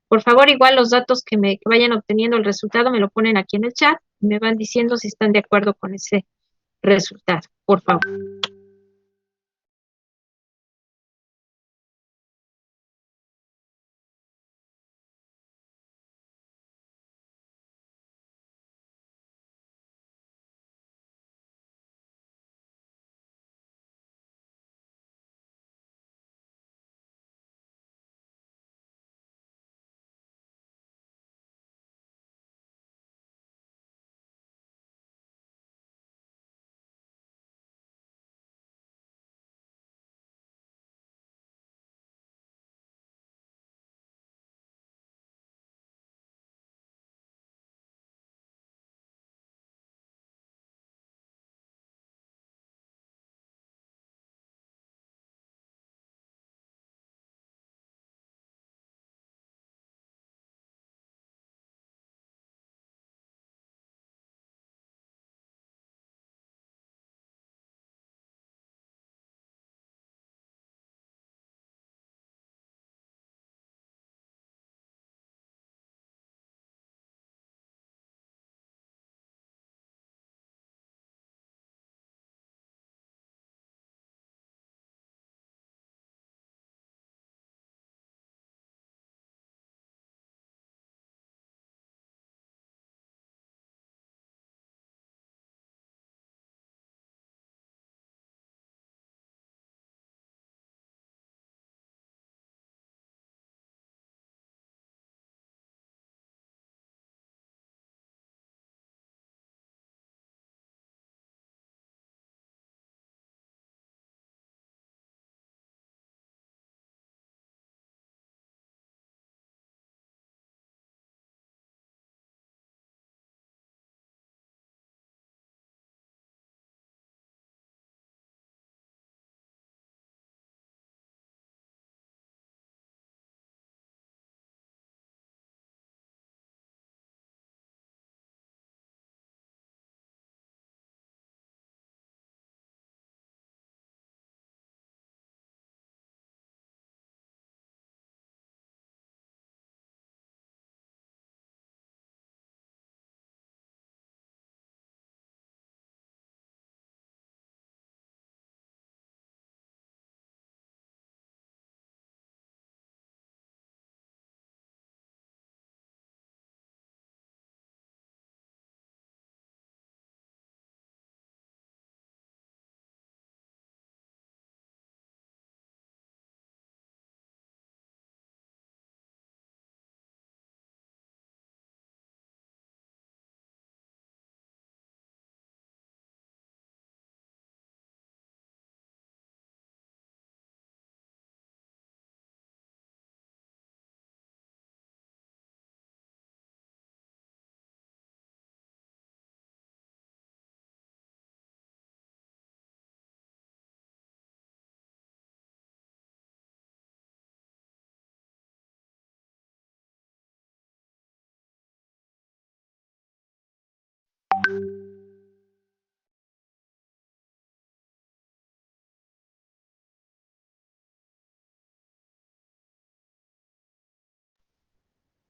Por favor, igual los datos que vayan obteniendo el resultado me lo ponen aquí en el chat y me van diciendo si están de acuerdo con ese resultado, por favor.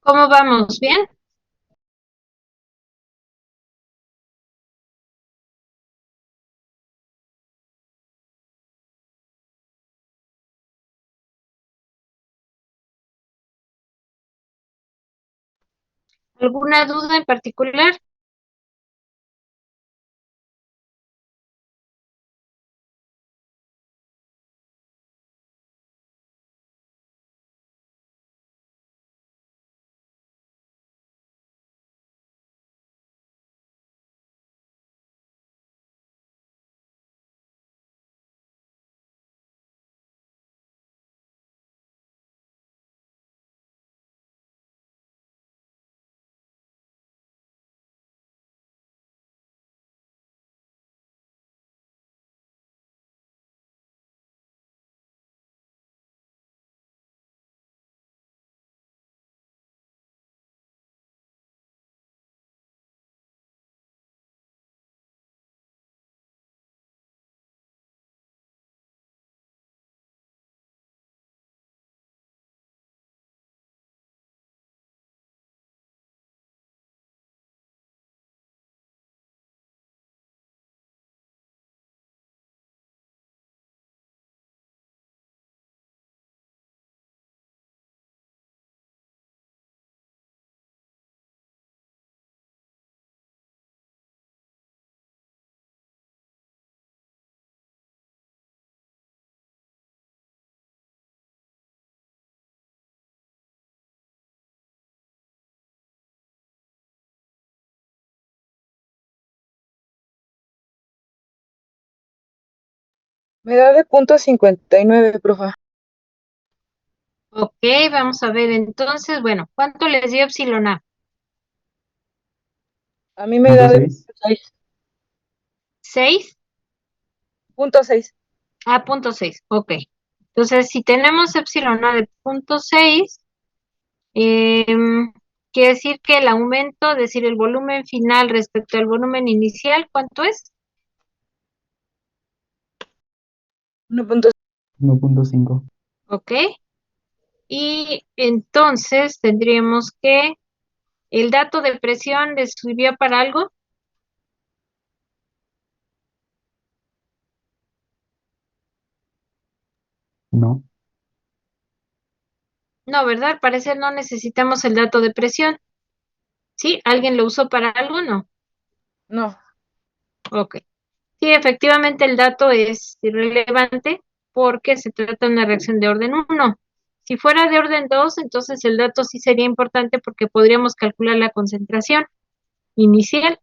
¿Cómo vamos? ¿Bien? ¿Alguna duda en particular? Me da de .59, profa. Ok, vamos a ver entonces, bueno, ¿cuánto les dio epsilon A? A mí me Punto da de 6. 6. ¿6? .6. Ah, punto 6, ok. Entonces, si tenemos epsilon A de punto 6, quiere decir que el aumento, es decir, el volumen final respecto al volumen inicial, ¿cuánto es? 1.6. 1.5. Ok. Y entonces tendríamos que el dato de presión les sirvió para algo. No. No, ¿verdad? Al parecer no necesitamos el dato de presión. ¿Sí? ¿Alguien lo usó para algo? No. No. Ok. Sí, efectivamente el dato es irrelevante porque se trata de una reacción de orden 1. Si fuera de orden 2, entonces el dato sí sería importante porque podríamos calcular la concentración inicial,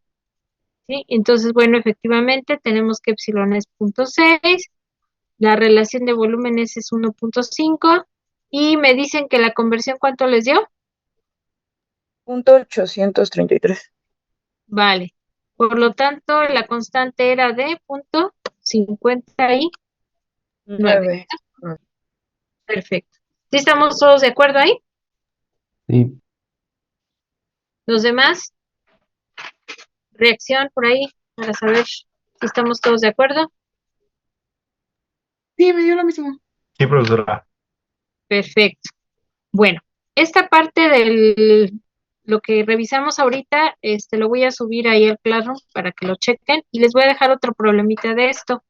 ¿sí? Entonces, bueno, efectivamente tenemos que epsilon es 0.6, la relación de volúmenes es 1.5 y me dicen que la conversión, ¿cuánto les dio? .833. Vale. Por lo tanto, la constante era de 0.59. 9. Perfecto. ¿Sí estamos todos de acuerdo ahí? Sí. Los demás, reacción por ahí para saber si estamos todos de acuerdo. Sí, me dio lo mismo. Sí, profesora. Perfecto. Bueno, esta parte del lo que revisamos ahorita, lo voy a subir ahí al Classroom para que lo chequen y les voy a dejar otro problemita de esto.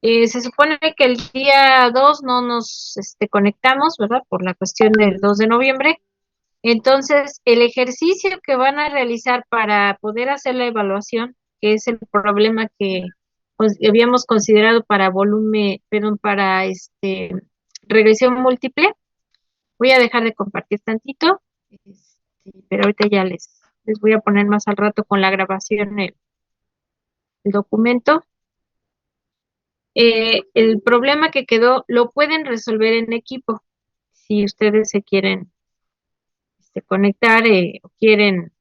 Se supone que el día 2 no nos conectamos, ¿verdad? Por la cuestión del 2 de noviembre. Entonces, el ejercicio que van a realizar para poder hacer la evaluación, que es el problema que habíamos considerado para volumen, perdón, para regresión múltiple, voy a dejar de compartir tantito, pero ahorita ya les voy a poner más al rato con la grabación el documento. El problema que quedó lo pueden resolver en equipo, si ustedes se quieren conectar o quieren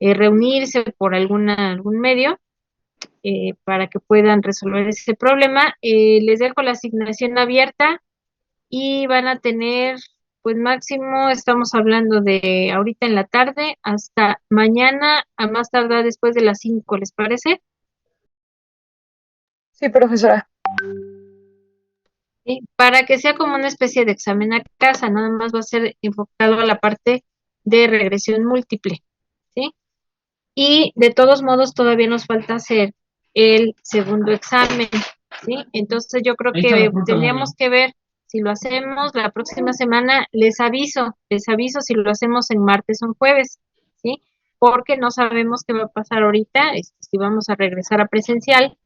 reunirse por algún medio para que puedan resolver ese problema. Les dejo la asignación abierta y van a tener, pues máximo, estamos hablando de ahorita en la tarde hasta mañana, a más tardar después de las 5, ¿les parece? Sí, profesora. ¿Sí? Para que sea como una especie de examen a casa, nada más va a ser enfocado a la parte de regresión múltiple, ¿sí? Y de todos modos todavía nos falta hacer el segundo examen, ¿sí? Entonces yo creo que tendríamos que ver si lo hacemos la próxima semana, les aviso si lo hacemos en martes o en jueves, ¿sí? Porque no sabemos qué va a pasar ahorita, si vamos a regresar a presencial.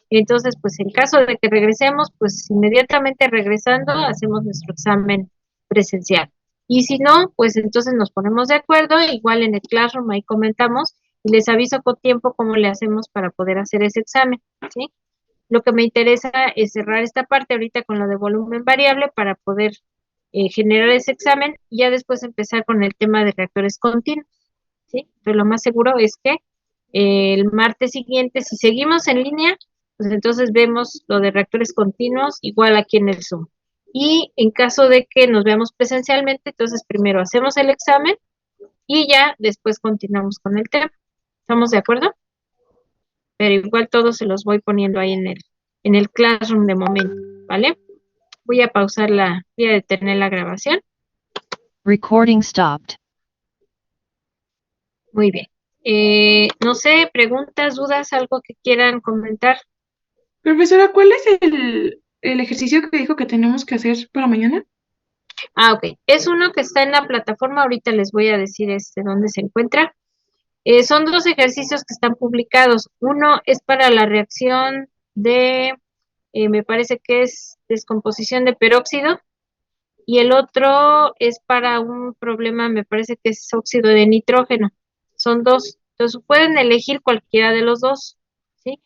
Entonces, pues en caso de que regresemos, pues inmediatamente regresando hacemos nuestro examen presencial. Y si no, pues entonces nos ponemos de acuerdo, igual en el Classroom ahí comentamos y les aviso con tiempo cómo le hacemos para poder hacer ese examen, ¿sí? Lo que me interesa es cerrar esta parte ahorita con lo de volumen variable para poder generar ese examen y ya después empezar con el tema de reactores continuos, ¿sí? Pero lo más seguro es que el martes siguiente, si seguimos en línea, pues entonces vemos lo de reactores continuos igual aquí en el Zoom. Y en caso de que nos veamos presencialmente, entonces primero hacemos el examen y ya después continuamos con el tema. ¿Estamos de acuerdo? Pero igual todos se los voy poniendo ahí en el Classroom de momento, ¿vale? Voy a detener la grabación. Recording stopped. Muy bien. No sé, preguntas, dudas, algo que quieran comentar. Profesora, ¿cuál es el ejercicio que dijo que tenemos que hacer para mañana? Ah, ok. Es uno que está en la plataforma, ahorita les voy a decir dónde se encuentra. Son dos ejercicios que están publicados. Uno es para la reacción de, me parece que es descomposición de peróxido, y el otro es para un problema, me parece que es óxido de nitrógeno. Son dos. Entonces pueden elegir cualquiera de los dos, ¿sí?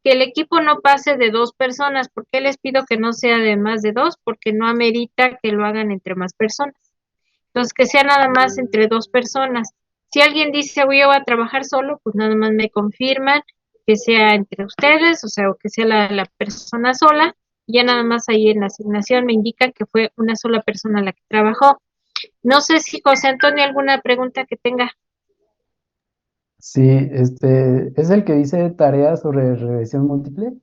que el equipo no pase de 2 personas. ¿Por qué les pido que no sea de más de 2? Porque no amerita que lo hagan entre más personas. Entonces, que sea nada más entre 2 personas. Si alguien dice, voy a trabajar solo, pues nada más me confirman que sea entre ustedes, o sea, o que sea la persona sola, y ya nada más ahí en la asignación me indican que fue una sola persona la que trabajó. No sé si José Antonio alguna pregunta que tenga. Sí, es el que dice tareas sobre regresión múltiple.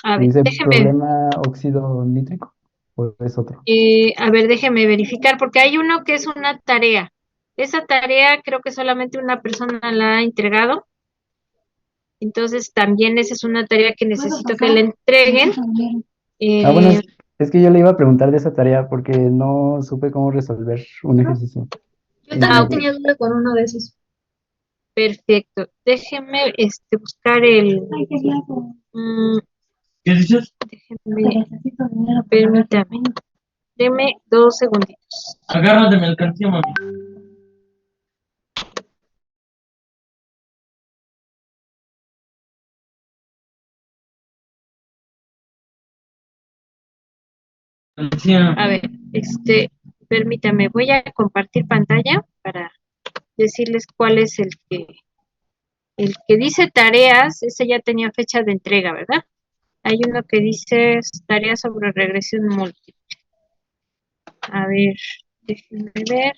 A ver, Dice déjeme, problema óxido nítrico, o es otro. déjeme verificar, porque hay uno que es una tarea. Esa tarea creo que solamente una persona la ha entregado. Entonces también esa es una tarea que necesito que le entreguen. Bueno, Eh, es que yo le iba a preguntar de esa tarea porque no supe cómo resolver un ejercicio. Yo Y también tenía duda con uno de esos. Perfecto. Déjeme buscar el. mm, ¿Qué dices? déjeme, permítame. Deme 2 segunditos. Agárrate mercancía, mami. Mercancía. A ver, permítame, voy a compartir pantalla para decirles cuál es el que dice tareas. Ese ya tenía fecha de entrega, ¿verdad? Hay uno que dice tareas sobre regresión múltiple. A ver, déjenme ver.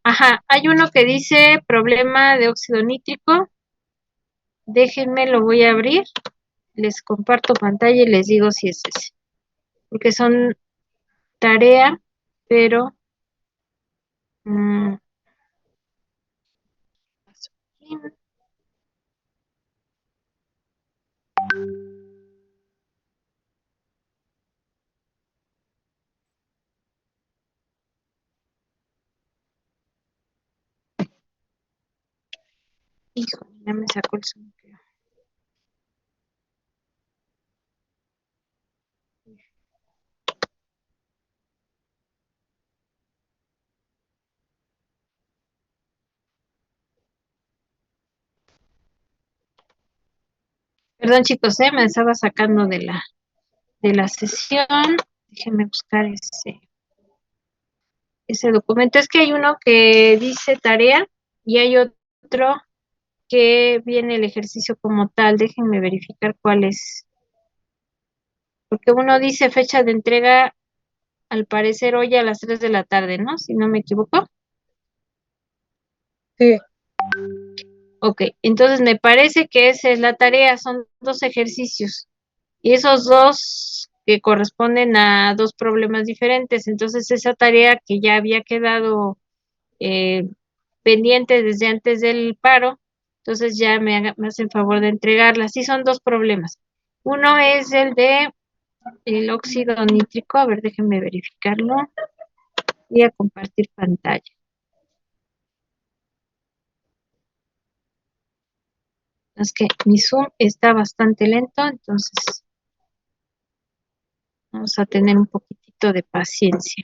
Ajá, hay uno que dice problema de óxido nítrico. Déjenme, lo voy a abrir. Les comparto pantalla y les digo si es ese. Porque son tarea, pero mm, híjole, ya me sacó el sombrero. Perdón, chicos, me estaba sacando de la sesión. Déjenme buscar ese documento. Es que hay uno que dice tarea y hay otro que viene el ejercicio como tal. Déjenme verificar cuál es. Porque uno dice fecha de entrega, al parecer hoy a las 3 de la tarde, ¿no? Si no me equivoco. Sí, Ok, entonces me parece que esa es la tarea, son 2 ejercicios. Y esos dos que corresponden a 2 problemas diferentes. Entonces esa tarea que ya había quedado eh, pendiente desde antes del paro, entonces ya me hacen favor de entregarla. Sí, son 2 problemas. Uno es el de el óxido nítrico. A ver, déjenme verificarlo. Voy a compartir pantalla. Es que mi Zoom está bastante lento, entonces vamos a tener un poquitito de paciencia.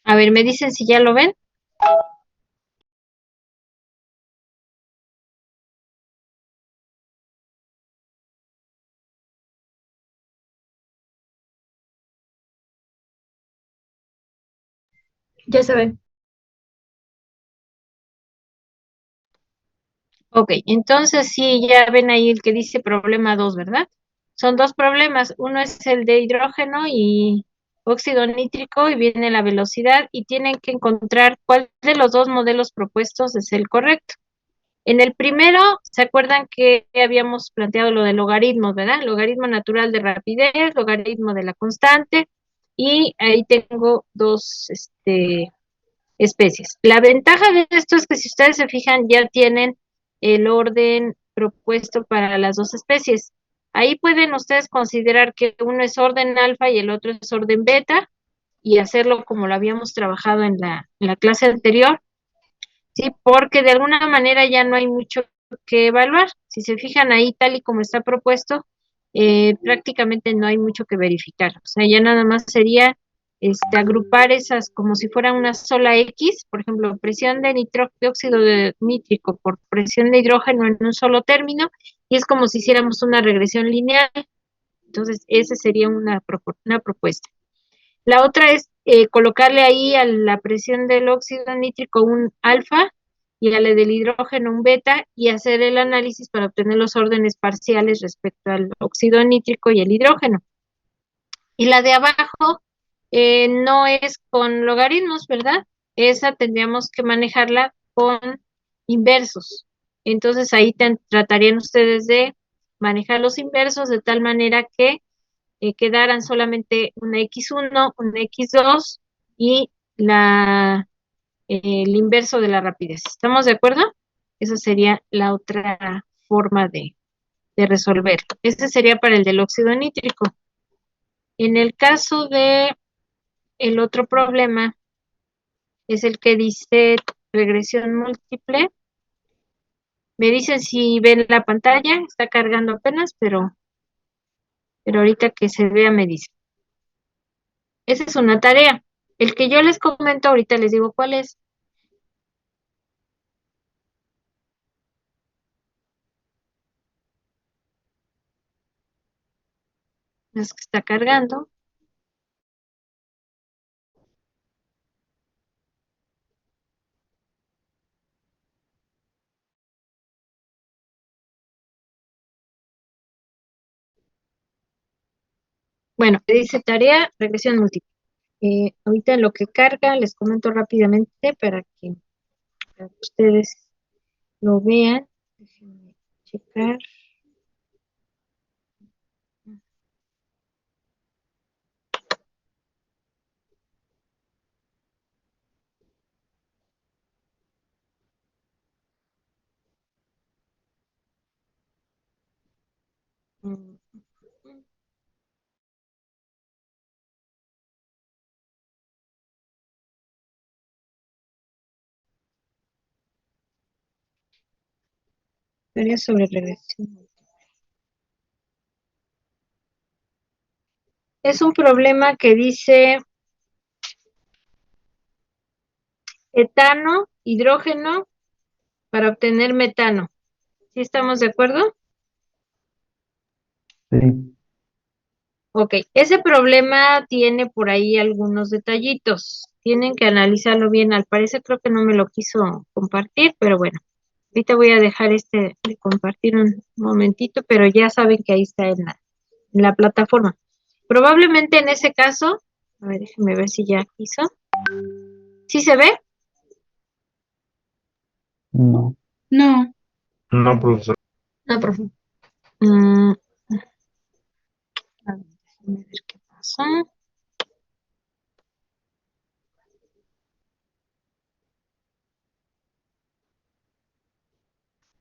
A ver, me dicen si ya lo ven. Ya se ven. Ok, entonces sí, ya ven ahí el que dice problema 2, ¿verdad? Son 2 problemas. Uno es el de hidrógeno y óxido nítrico y viene la velocidad y tienen que encontrar cuál de los 2 modelos propuestos es el correcto. En el primero, ¿se acuerdan que habíamos planteado lo de logaritmos, ¿verdad? Logaritmo natural de rapidez, logaritmo de la constante, y ahí tengo dos especies. La ventaja de esto es que si ustedes se fijan, ya tienen el orden propuesto para las 2 especies. Ahí pueden ustedes considerar que uno es orden alfa y el otro es orden beta, y hacerlo como lo habíamos trabajado en la clase anterior. ¿sí? Porque de alguna manera ya no hay mucho que evaluar. Si se fijan ahí, tal y como está propuesto, prácticamente no hay mucho que verificar. O sea, ya nada más sería agrupar esas como si fuera una sola X, por ejemplo, presión de dióxido de nítrico por presión de hidrógeno en un solo término, y es como si hiciéramos una regresión lineal. Entonces, esa sería una propuesta. La otra es colocarle ahí a la presión del óxido nítrico un alfa y a la del hidrógeno un beta y hacer el análisis para obtener los órdenes parciales respecto al óxido nítrico y el hidrógeno. Y la de abajo no es con logaritmos, ¿verdad? Esa tendríamos que manejarla con inversos. Entonces ahí tratarían ustedes de manejar los inversos de tal manera que quedaran solamente una X1, una X2 y el inverso de la rapidez. ¿Estamos de acuerdo? Esa sería la otra forma de resolver. Ese sería para el del óxido nítrico. En el caso de el otro problema, es el que dice regresión múltiple. Me dicen si ven la pantalla, está cargando apenas, pero ahorita que se vea me dice. Esa es una tarea. El que yo les comento ahorita les digo cuál es. Es que está cargando. Bueno, dice tarea, regresión múltiple. Ahorita en lo que carga les comento rápidamente para que ustedes lo vean. Déjenme checar. Mm, Tarea sobre regresión. Es un problema que dice etano, hidrógeno para obtener metano. ¿Sí estamos de acuerdo? Sí. Ok, ese problema tiene por ahí algunos detallitos. Tienen que analizarlo bien. Al parecer creo que no me lo quiso compartir, pero bueno, ahorita voy a dejar de compartir un momentito, pero ya saben que ahí está en la plataforma. Probablemente en ese caso, a ver, déjenme ver si ya quiso. ¿Sí se ve? No. No. No, profesor. No, profe. Mm, a ver, déjenme ver qué pasa.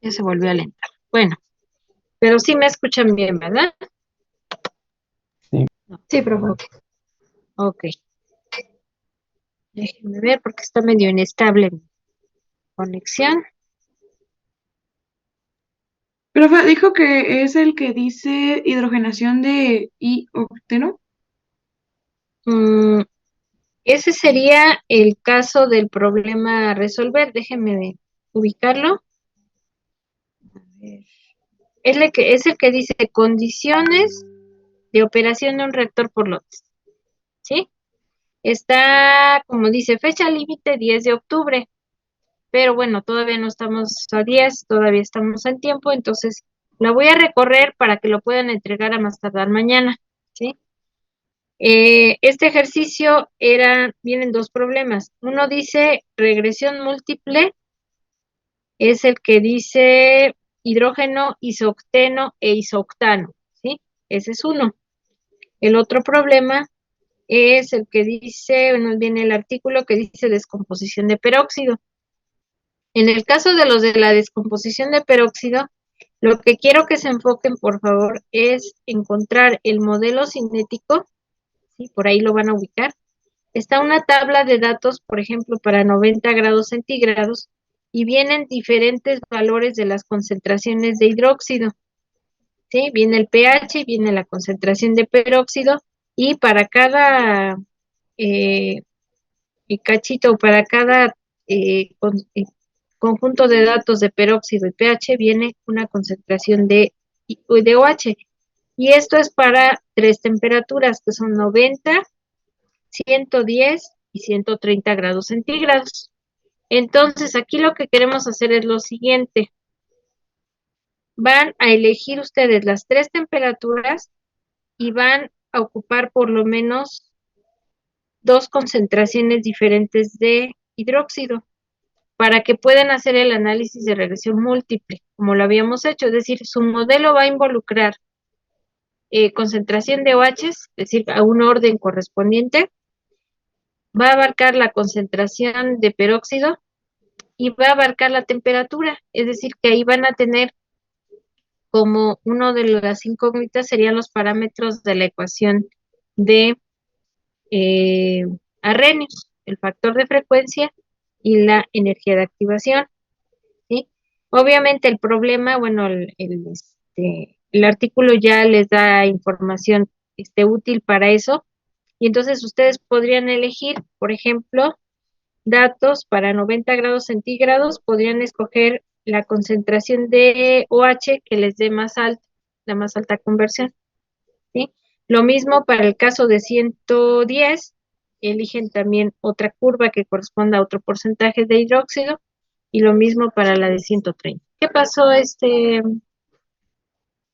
Ya se volvió a alentar. Bueno, pero sí me escuchan bien, ¿verdad? Sí. Sí, profe. Ok. Ok. Déjenme ver porque está medio inestable mi conexión. Profe, dijo que es el que dice hidrogenación de iocteno. Mm, ese sería el caso del problema a resolver. Déjenme ubicarlo. A ver. Es el que dice condiciones de operación de un reactor por lotes. ¿Sí? Está, como dice, fecha límite 10 de octubre. Pero bueno, todavía no estamos a 10, todavía estamos en tiempo, entonces la voy a recorrer para que lo puedan entregar a más tardar mañana, ¿sí? Este ejercicio vienen dos problemas. Uno dice regresión múltiple, es el que dice hidrógeno, isocteno e isoctano, ¿sí? Ese es uno. El otro problema es el que dice, bueno, viene el artículo que dice descomposición de peróxido. En el caso de los de la descomposición de peróxido, lo que quiero que se enfoquen, por favor, es encontrar el modelo cinético, ¿sí? Por ahí lo van a ubicar. Está una tabla de datos, por ejemplo, para 90 grados centígrados, y vienen diferentes valores de las concentraciones de hidróxido, ¿sí? Viene el pH, viene la concentración de peróxido, y para cada eh, cachito, para cada conjunto de datos de peróxido y pH, viene una concentración de OH. Y esto es para 3 temperaturas, que son 90, 110 y 130 grados centígrados. Entonces, aquí lo que queremos hacer es lo siguiente. Van a elegir ustedes las 3 temperaturas y van a ocupar por lo menos 2 concentraciones diferentes de hidróxido para que puedan hacer el análisis de regresión múltiple, como lo habíamos hecho. Es decir, su modelo va a involucrar concentración de OH, es decir, a un orden correspondiente, va a abarcar la concentración de peróxido y va a abarcar la temperatura, es decir, que ahí van a tener como uno de las incógnitas serían los parámetros de la ecuación de eh, Arrhenius, el factor de frecuencia y la energía de activación, ¿sí? Obviamente el problema, bueno, el artículo ya les da información útil para eso, y entonces ustedes podrían elegir, por ejemplo, datos para 90 grados centígrados, podrían escoger la concentración de OH que les dé la más alta conversión, ¿sí? Lo mismo para el caso de 110, eligen también otra curva que corresponda a otro porcentaje de hidróxido, y lo mismo para la de 130. ¿Qué pasó,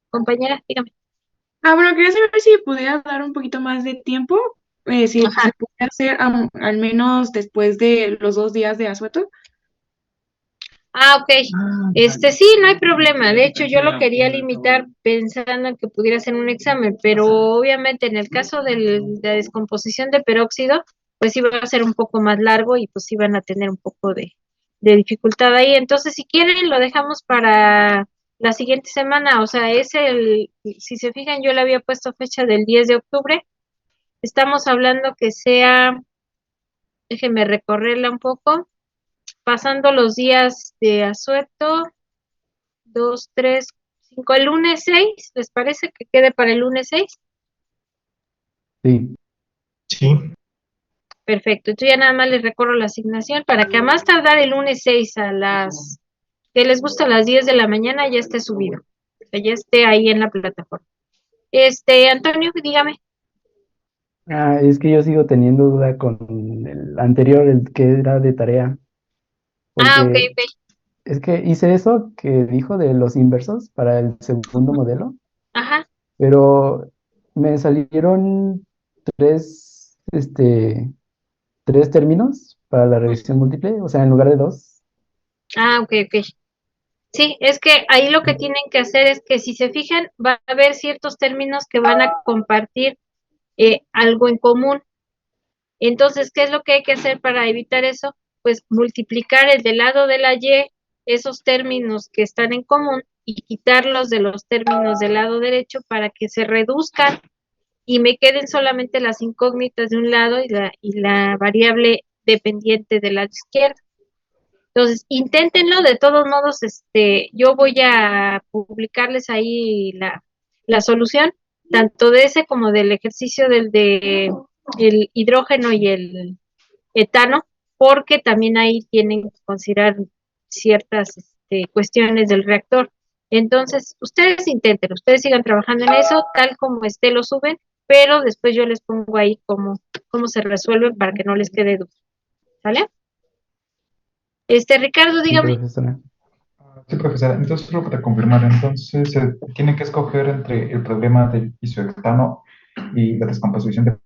compañera? Dígame. Bueno, quería saber si pudiera dar un poquito más de tiempo, si Ajá. se puede hacer al menos después de los 2 días de asueto. Ok. Sí, no hay problema. De hecho, yo lo quería limitar pensando en que pudiera ser un examen, pero obviamente en el caso de la descomposición de peróxido, pues iba a ser un poco más largo y pues iban a tener un poco de dificultad ahí. Entonces, si quieren, lo dejamos para la siguiente semana. O sea, si se fijan, yo le había puesto fecha del 10 de octubre. Estamos hablando que sea, déjenme recorrerla un poco, pasando los días de asueto. 2, 3, 5, el lunes 6, ¿les parece que quede para el lunes 6? Sí, Sí. Perfecto, entonces ya nada más les recorro la asignación para que a más tardar el lunes 6 que les gusta a las 10 de la mañana ya esté subido, o sea, ya esté ahí en la plataforma. Antonio, dígame. es que yo sigo teniendo duda con el anterior, el que era de tarea, Ok, porque ok. es que hice eso que dijo de los inversos para el segundo modelo, Ajá. pero me salieron tres, tres términos para la regresión múltiple, o sea, en lugar de dos. Ok, ok. Sí, es que ahí lo que tienen que hacer es que si se fijan, va a haber ciertos términos que van a compartir algo en común. Entonces, ¿qué es lo que hay que hacer para evitar eso? Pues multiplicar el del lado de la Y, esos términos que están en común, y quitarlos de los términos del lado derecho para que se reduzcan y me queden solamente las incógnitas de un lado y la variable dependiente del lado izquierdo. Entonces, inténtenlo, de todos modos, yo voy a publicarles ahí la solución, tanto de ese como del ejercicio del de el hidrógeno y el etano, porque también ahí tienen que considerar ciertas cuestiones del reactor. Entonces, ustedes intenten, ustedes sigan trabajando en eso, tal como esté lo suben, pero después yo les pongo ahí cómo se resuelven para que no les quede duda. ¿Sale? Ricardo, Sí, dígame. profesora. Sí, profesora. Entonces, solo para confirmar, entonces se tiene que escoger entre el problema del isohexano y la descomposición de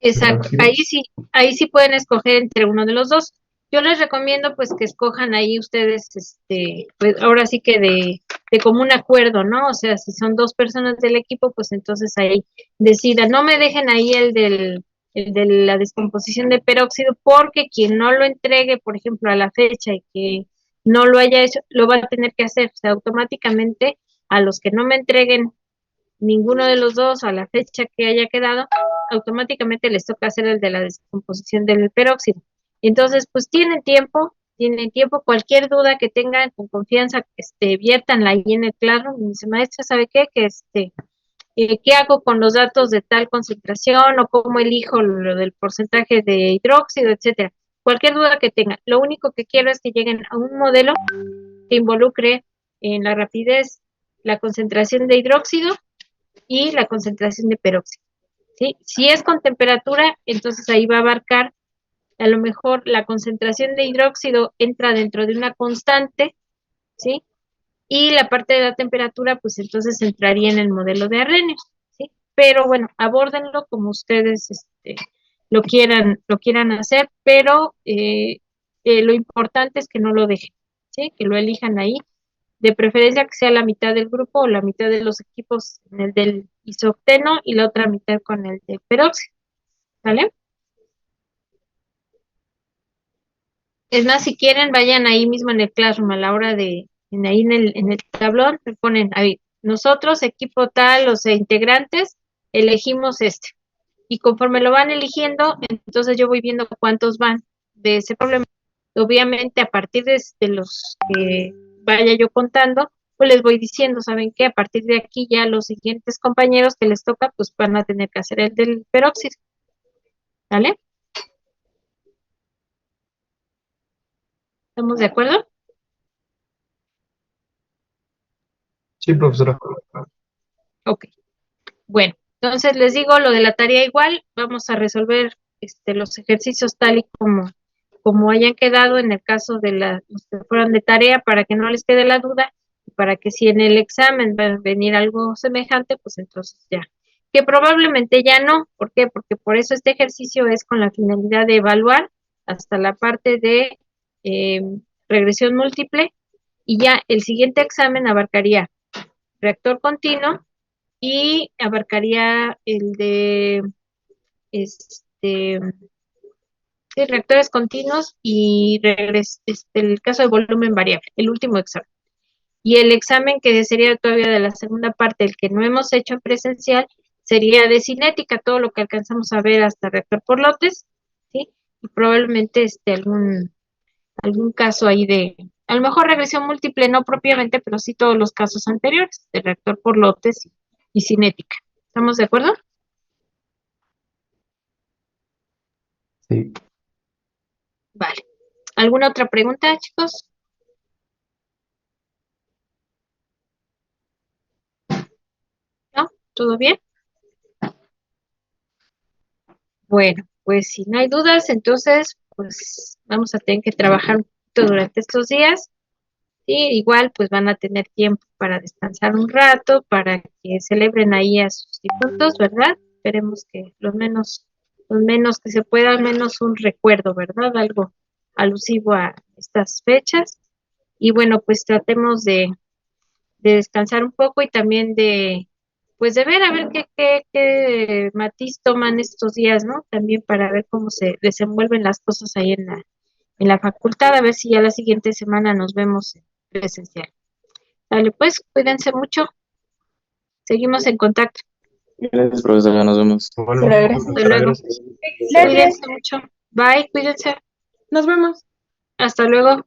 Exacto, peróxido. ahí sí pueden escoger entre uno de los dos. Yo les recomiendo pues que escojan ahí ustedes, pues ahora sí que de común acuerdo, ¿no? O sea, si son 2 personas del equipo, pues entonces ahí decidan, no me dejen ahí el de la descomposición de peróxido, porque quien no lo entregue, por ejemplo, a la fecha y que no lo haya hecho, lo va a tener que hacer, o sea, automáticamente a los que no me entreguen ninguno de los dos a la fecha que haya quedado, automáticamente les toca hacer el de la descomposición del peróxido. Entonces, pues tienen tiempo, cualquier duda que tengan con confianza, viértanla ahí en el Classroom. Y me dice, maestra, ¿sabe qué? ¿Qué hago con los datos de tal concentración o cómo elijo lo del porcentaje de hidróxido, etcétera? Cualquier duda que tengan. Lo único que quiero es que lleguen a un modelo que involucre en la rapidez la concentración de hidróxido y la concentración de peróxido, ¿sí? Si es con temperatura, entonces ahí va a abarcar, a lo mejor la concentración de hidróxido entra dentro de una constante, ¿sí? Y la parte de la temperatura, pues entonces entraría en el modelo de Arrhenius, ¿sí? Pero bueno, abórdenlo como ustedes lo quieran hacer, pero lo importante es que no lo dejen, ¿sí? Que lo elijan ahí. De preferencia que sea la mitad del grupo o la mitad de los equipos en el del isocteno y la otra mitad con el de peróxido, ¿vale? Es más, si quieren, vayan ahí mismo en el Classroom a la hora ahí en el tablón, me ponen ahí, nosotros, equipo tal, los integrantes, elegimos este. Y conforme lo van eligiendo, entonces yo voy viendo cuántos van de ese problema. Obviamente, a partir de los que vaya yo contando, pues les voy diciendo, ¿saben qué? A partir de aquí ya los siguientes compañeros que les toca, pues van a tener que hacer el del peróxido, ¿vale? ¿Estamos de acuerdo? Sí, profesora. Ok. Bueno, entonces les digo lo de la tarea igual, vamos a resolver los ejercicios tal y como hayan quedado en el caso de los que fueran de tarea para que no les quede la duda y para que si en el examen va a venir algo semejante, pues entonces ya. Que probablemente ya no, ¿por qué? Porque por eso este ejercicio es con la finalidad de evaluar hasta la parte de eh, regresión múltiple y ya el siguiente examen abarcaría reactor continuo y abarcaría el de sí, reactores continuos y el caso de volumen variable, el último examen. Y el examen que sería todavía de la segunda parte, el que no hemos hecho en presencial, sería de cinética, todo lo que alcanzamos a ver hasta reactor por lotes, ¿sí? Y probablemente algún caso ahí a lo mejor regresión múltiple, no propiamente, pero sí todos los casos anteriores, de reactor por lotes y cinética. ¿Estamos de acuerdo? Sí. Vale. ¿Alguna otra pregunta, chicos? ¿No? ¿Todo bien? Bueno, pues si no hay dudas, entonces, pues vamos a tener que trabajar un poquito durante estos días. Y igual, pues van a tener tiempo para descansar un rato, para que celebren ahí a sus difuntos, ¿verdad? Esperemos que lo menos que se pueda, al menos un recuerdo, ¿verdad? Algo alusivo a estas fechas. Y bueno, pues tratemos de descansar un poco y también pues de ver a ver qué matiz toman estos días, ¿no? También para ver cómo se desenvuelven las cosas ahí en la facultad, a ver si ya la siguiente semana nos vemos presencial. Dale, pues, cuídense mucho, seguimos en contacto. Gracias, profesora. Nos vemos. Gracias. Hasta luego. Gracias. Cuídense mucho. Bye, cuídense. Nos vemos. Hasta luego.